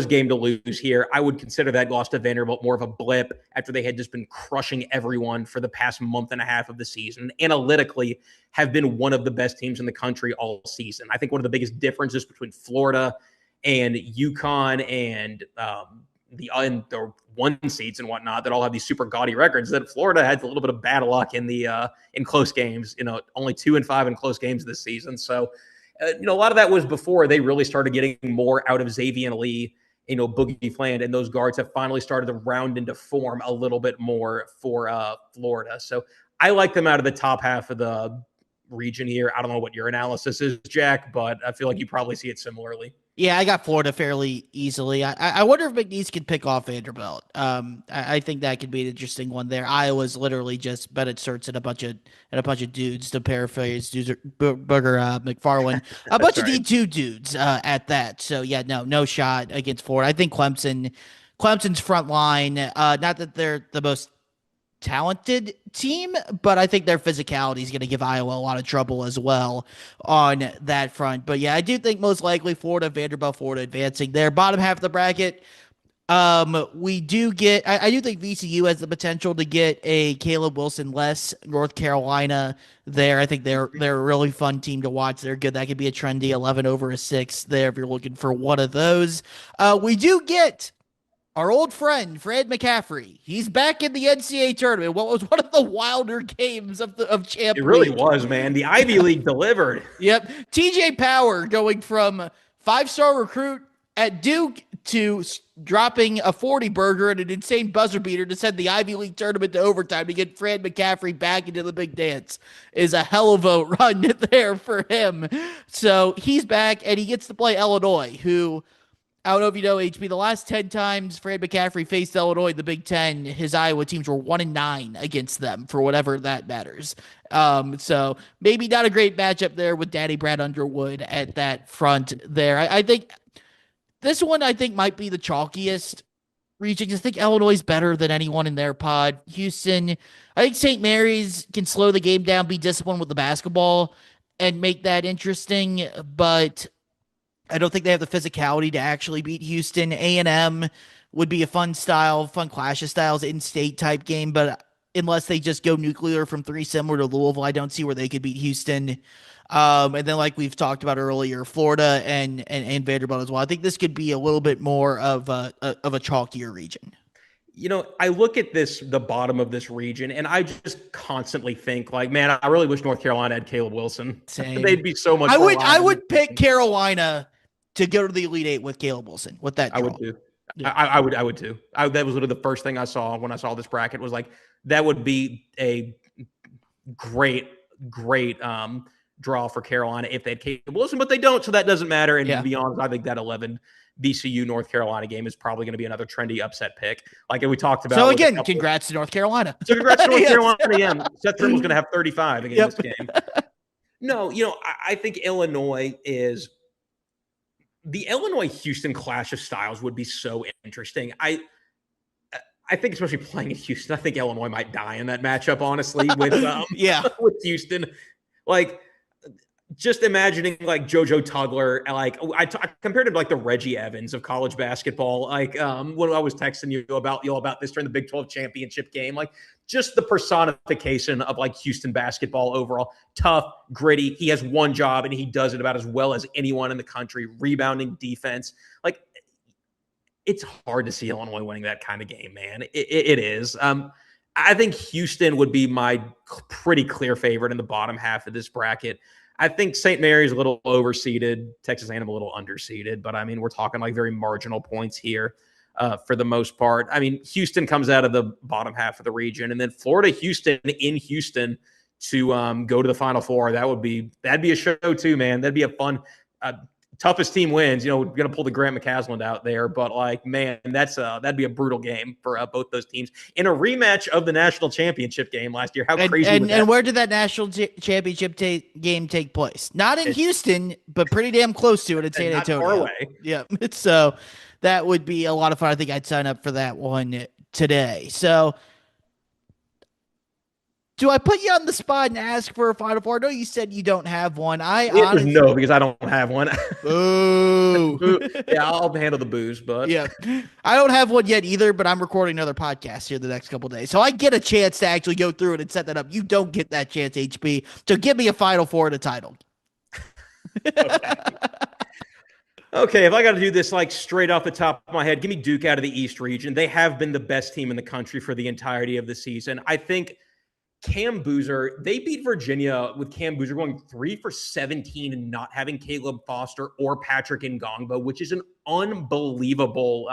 game to lose here. I would consider that loss to Vanderbilt more of a blip after they had just been crushing everyone for the past month and a half of the season. Analytically, have been one of the best teams in the country all season. I think one of the biggest differences between Florida and UConn and the one seeds and whatnot that all have these super gaudy records, that Florida had a little bit of bad luck in close games. Only 2-5 in close games this season. So a lot of that was before they really started getting more out of Xavier Lee, Boogie Fland, and those guards have finally started to round into form a little bit more for Florida. So I like them out of the top half of the region here. I don't know what your analysis is, Jack, but I feel like you probably see it similarly. Yeah, I got Florida fairly easily. I wonder if McNeese could pick off Vanderbilt. I think that could be an interesting one there. Iowa's literally just Bennett Certs and a bunch of dudes, to paraphrase Booger McFarland, a bunch of D2 dudes at that. So yeah, no shot against Florida. I think Clemson's front line. Not that they're the most talented team, but I think their physicality is going to give Iowa a lot of trouble as well on that front. But yeah, I do think most likely Florida advancing there. Bottom half of the bracket, we do get, I do think VCU has the potential to get a Caleb Wilson less North Carolina there. I think they're a really fun team to watch. They're good. That could be a trendy 11/6 there if you're looking for one of those. We do get our old friend, Fred McCaffrey. He's back in the NCAA tournament. What was one of the wilder games of Champ League. It really was, man. The Ivy League delivered. Yep. TJ Power going from 5-star recruit at Duke to dropping a 40 burger and an insane buzzer beater to send the Ivy League tournament to overtime to get Fred McCaffrey back into the big dance is a hell of a run there for him. So he's back, and he gets to play Illinois, who, I don't know if you know, HB, the last 10 times Fred McCaffrey faced Illinois in the Big Ten, his Iowa teams were 1-9 against them, for whatever that matters. So maybe not a great matchup there with Daddy Brad Underwood at that front there. I think this one, might be the chalkiest region. I think Illinois is better than anyone in their pod. Houston, I think St. Mary's can slow the game down, be disciplined with the basketball, and make that interesting, but I don't think they have the physicality to actually beat Houston. A&M would be a fun clash of styles, in-state type game, but unless they just go nuclear from 3 similar to Louisville, I don't see where they could beat Houston. And then, like we've talked about earlier, Florida and Vanderbilt as well. I think this could be a little bit more of a chalkier region. I look at the bottom of this region, and I just constantly think, like, man, I really wish North Carolina had Caleb Wilson. Same. They'd be so much. I would pick Carolina to go to the Elite Eight with Caleb Wilson. With that, I would too. Yeah. I would too. That was literally the first thing I saw when I saw this bracket, was like, that would be a great draw for Carolina if they had Caleb Wilson, but they don't, so that doesn't matter. And to be honest, I think that 11 VCU North Carolina game is probably going to be another trendy upset pick, like we talked about. So again, congrats to North Carolina. So congrats to North Carolina. Yeah, Seth Trimble's going to have 35 again this game. No, I think Illinois is. The Illinois-Houston clash of styles would be so interesting. I think, especially playing in Houston, I think Illinois might die in that matchup, honestly, with with Houston. Like, just imagining like JoJo Tugler, like I compared him to like the Reggie Evans of college basketball. Like when I was texting you about this during the Big 12 championship game, like just the personification of like Houston basketball overall. Tough, gritty. He has one job and he does it about as well as anyone in the country. Rebounding, defense. Like, it's hard to see Illinois winning that kind of game, man. It is. I think Houston would be my pretty clear favorite in the bottom half of this bracket. I think St. Mary's a little overseeded, Texas A&M a little underseeded, but I mean, we're talking like very marginal points here for the most part. I mean, Houston comes out of the bottom half of the region, and then Florida, Houston in Houston to go to the Final Four. That'd be a show too, man. That'd be a fun toughest team wins. We're going to pull the Grant McCasland out there, but like, man, that'd be a brutal game for both those teams in a rematch of the national championship game last year. How crazy would that and where did that national championship game take place? Not in Houston, but pretty damn close to it in San Antonio. Not far away. Yeah, so that would be a lot of fun. I think I'd sign up for that one today. So, do I put you on the spot and ask for a Final Four? I know you said you don't have one. Honestly, no, because I don't have one. Ooh. Yeah, I'll handle the booze, but yeah, I don't have one yet either. But I'm recording another podcast here the next couple of days, so I get a chance to actually go through it and set that up. You don't get that chance, HB. So give me a Final Four and a title. Okay, if I got to do this like straight off the top of my head, give me Duke out of the East region. They have been the best team in the country for the entirety of the season. I think Cam Boozer, they beat Virginia with Cam Boozer going 3 for 17 and not having Caleb Foster or Patrick Ngongba, which is an unbelievable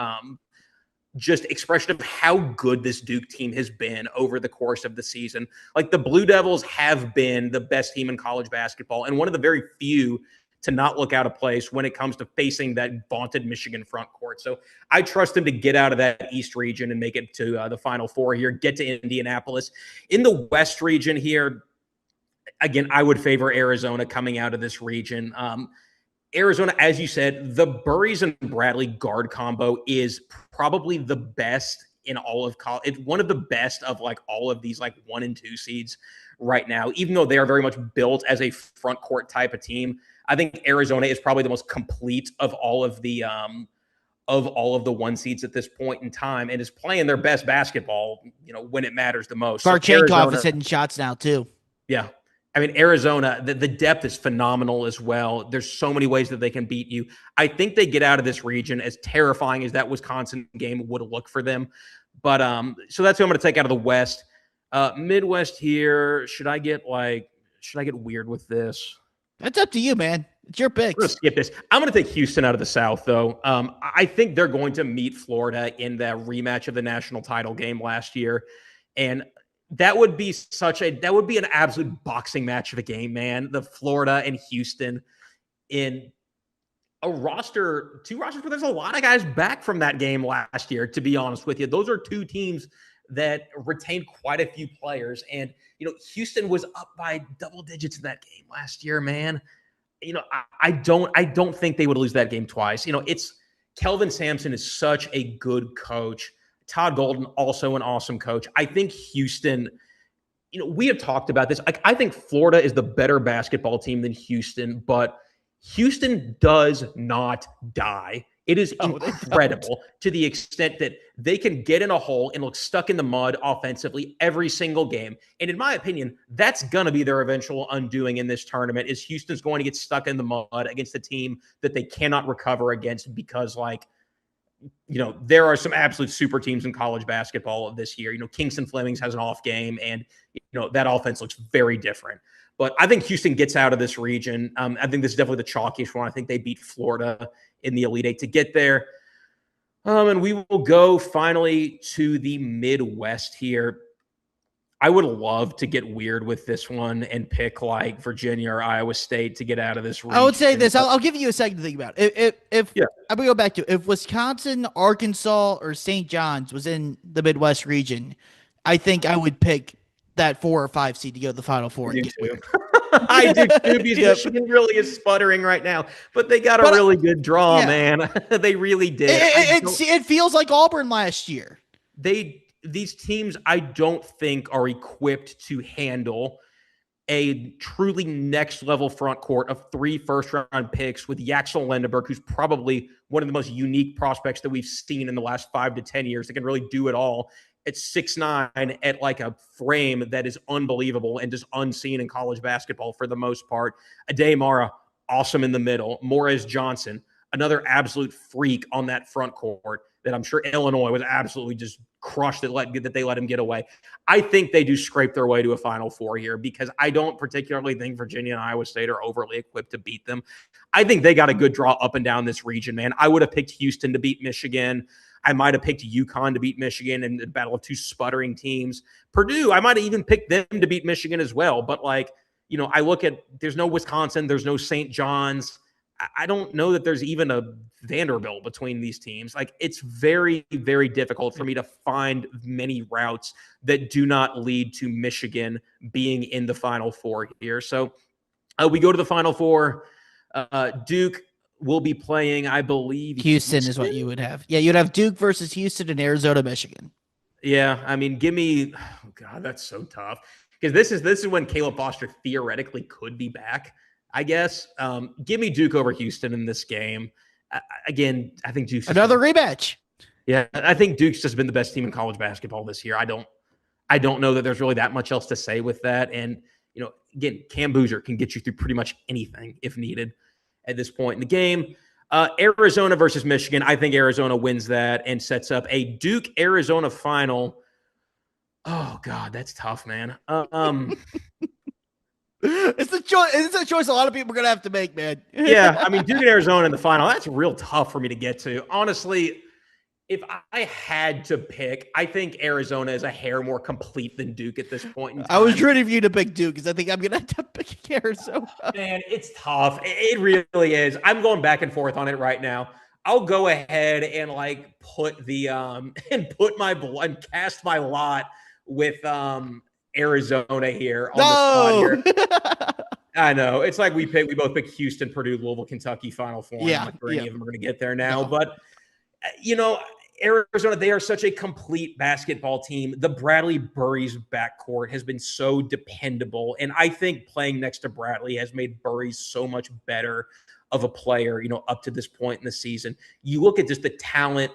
just expression of how good this Duke team has been over the course of the season. Like, the Blue Devils have been the best team in college basketball and one of the very few to not look out of place when it comes to facing that vaunted Michigan front court. So I trust them to get out of that East region and make it to the Final Four here, get to Indianapolis. In the West region here, again, I would favor Arizona coming out of this region. Arizona, as you said, the Burries and Bradley guard combo is probably the best in all of college. It's one of the best of like all of these like 1 and 2 seeds right now, even though they are very much built as a front court type of team. I think Arizona is probably the most complete of all of the 1 seeds at this point in time, and is playing their best basketball, when it matters the most. Barchenkov is hitting shots now too. Yeah. I mean, Arizona, the depth is phenomenal as well. There's so many ways that they can beat you. I think they get out of this region, as terrifying as that Wisconsin game would look for them. But so that's who I'm going to take out of the West. Midwest here, should I get weird with this? That's up to you, man. It's your pick. I'm going to skip this. I'm going to take Houston out of the South, though. I think they're going to meet Florida in the rematch of the national title game last year. And that would be an absolute boxing match of a game, man. The Florida and Houston in two rosters where there's a lot of guys back from that game last year, to be honest with you. Those are two teams that retained quite a few players. And, Houston was up by double digits in that game last year, man. I don't think they would lose that game twice. It's Kelvin Sampson is such a good coach. Todd Golden, also an awesome coach. I think Houston, we have talked about this. I think Florida is the better basketball team than Houston, but Houston does not die. It is incredible to the extent that they can get in a hole and look stuck in the mud offensively every single game. And in my opinion, that's going to be their eventual undoing in this tournament, is Houston's going to get stuck in the mud against a team that they cannot recover against because, there are some absolute super teams in college basketball this year. Kingston Flemings has an off game, and, that offense looks very different. But I think Houston gets out of this region. I think this is definitely the chalkiest one. I think they beat Florida in the Elite Eight to get there. And we will go finally to the Midwest here. I would love to get weird with this one and pick like Virginia or Iowa State to get out of this region. I would say this. I'll give you a second to think about it. If I'm going to go back to, if Wisconsin, Arkansas, or St. John's was in the Midwest region, I think I would pick that 4 or 5 seed to go to the Final Four. I do too, because Michigan really is sputtering right now, but they got a really good draw, man. They really did. It feels like Auburn last year. These teams, I don't think, are equipped to handle a truly next level front court of 3 first-round picks with Yaxel Lendeberg, who's probably one of the most unique prospects that we've seen in the last 5 to 10 years that can really do it all. At 6'9", at like a frame that is unbelievable and just unseen in college basketball for the most part. Ade Mara, awesome in the middle. Morris Johnson, another absolute freak on that front court that I'm sure Illinois was absolutely just crushed that they let him get away. I think they do scrape their way to a Final Four here, because I don't particularly think Virginia and Iowa State are overly equipped to beat them. I think they got a good draw up and down this region, man. I would have picked Houston to beat Michigan. I might have picked UConn to beat Michigan in the battle of 2 sputtering teams. Purdue, I might have even picked them to beat Michigan as well. But I look at, there's no Wisconsin, there's no St. John's. I don't know that there's even a Vanderbilt between these teams. Like, it's very, very difficult for me to find many routes that do not lead to Michigan being in the Final Four here. So we go to the Final Four. Duke will be playing, I believe, Houston is what you would have. Yeah, you'd have Duke versus Houston and Arizona, Michigan. Yeah, I mean, give me. Oh God, that's so tough because this is when Caleb Foster theoretically could be back, I guess. Give me Duke over Houston in this game. Again, I think Duke's another rematch. Yeah, I think Duke's just been the best team in college basketball this year. I don't know that there's really that much else to say with that. And again, Cam Boozer can get you through pretty much anything if needed at this point in the game. Arizona versus Michigan. I think Arizona wins that and sets up a Duke-Arizona final. Oh, God, that's tough, man. It's a choice a lot of people are going to have to make, man. Yeah, I mean, Duke and Arizona in the final, that's real tough for me to get to. Honestly, if I had to pick, I think Arizona is a hair more complete than Duke at this point in time. I was rooting for you to pick Duke because I think I'm going to end up picking Arizona. Man, it's tough. It really is. I'm going back and forth on it right now. I'll go ahead and put the and cast my lot with Arizona here on the spot here. I know. It's like we both picked Houston, Purdue, Louisville, Kentucky Final Four. Yeah, any of them are going to get there now. No. But Arizona, they are such a complete basketball team. The Bradley Burries backcourt has been so dependable. And I think playing next to Bradley has made Burries so much better of a player, up to this point in the season. You look at just the talent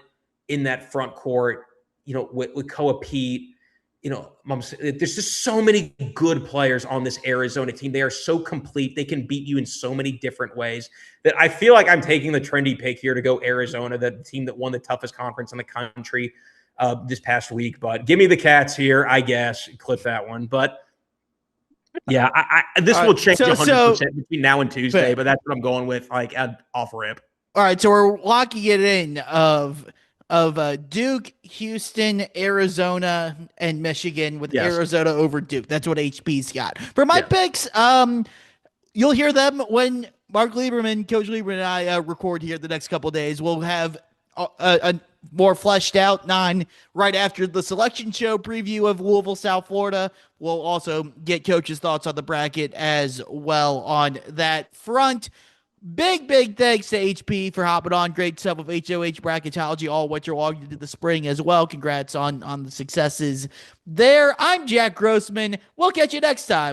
in that front court, with Koa Pete, there's just so many good players on this Arizona team. They are so complete. They can beat you in so many different ways that I feel like I'm taking the trendy pick here to go Arizona, the team that won the toughest conference in the country this past week. But give me the Cats here, I guess. Clip that one. But yeah, this will change 100% between now and Tuesday, but that's what I'm going with, off rip. All right, so we're locking it in of Duke, Houston, Arizona, and Michigan with Arizona over Duke. That's what HP's got. For my picks, you'll hear them when Mark Lieberman, Coach Lieberman, and I record here the next couple of days. We'll have a more fleshed out right after the selection show preview of Louisville, South Florida. We'll also get Coach's thoughts on the bracket as well on that front. Big thanks to HP for hopping on. Great stuff with HoH Bracketology all winter long into the spring as well. Congrats on the successes there. I'm Jack Grossman. We'll catch you next time.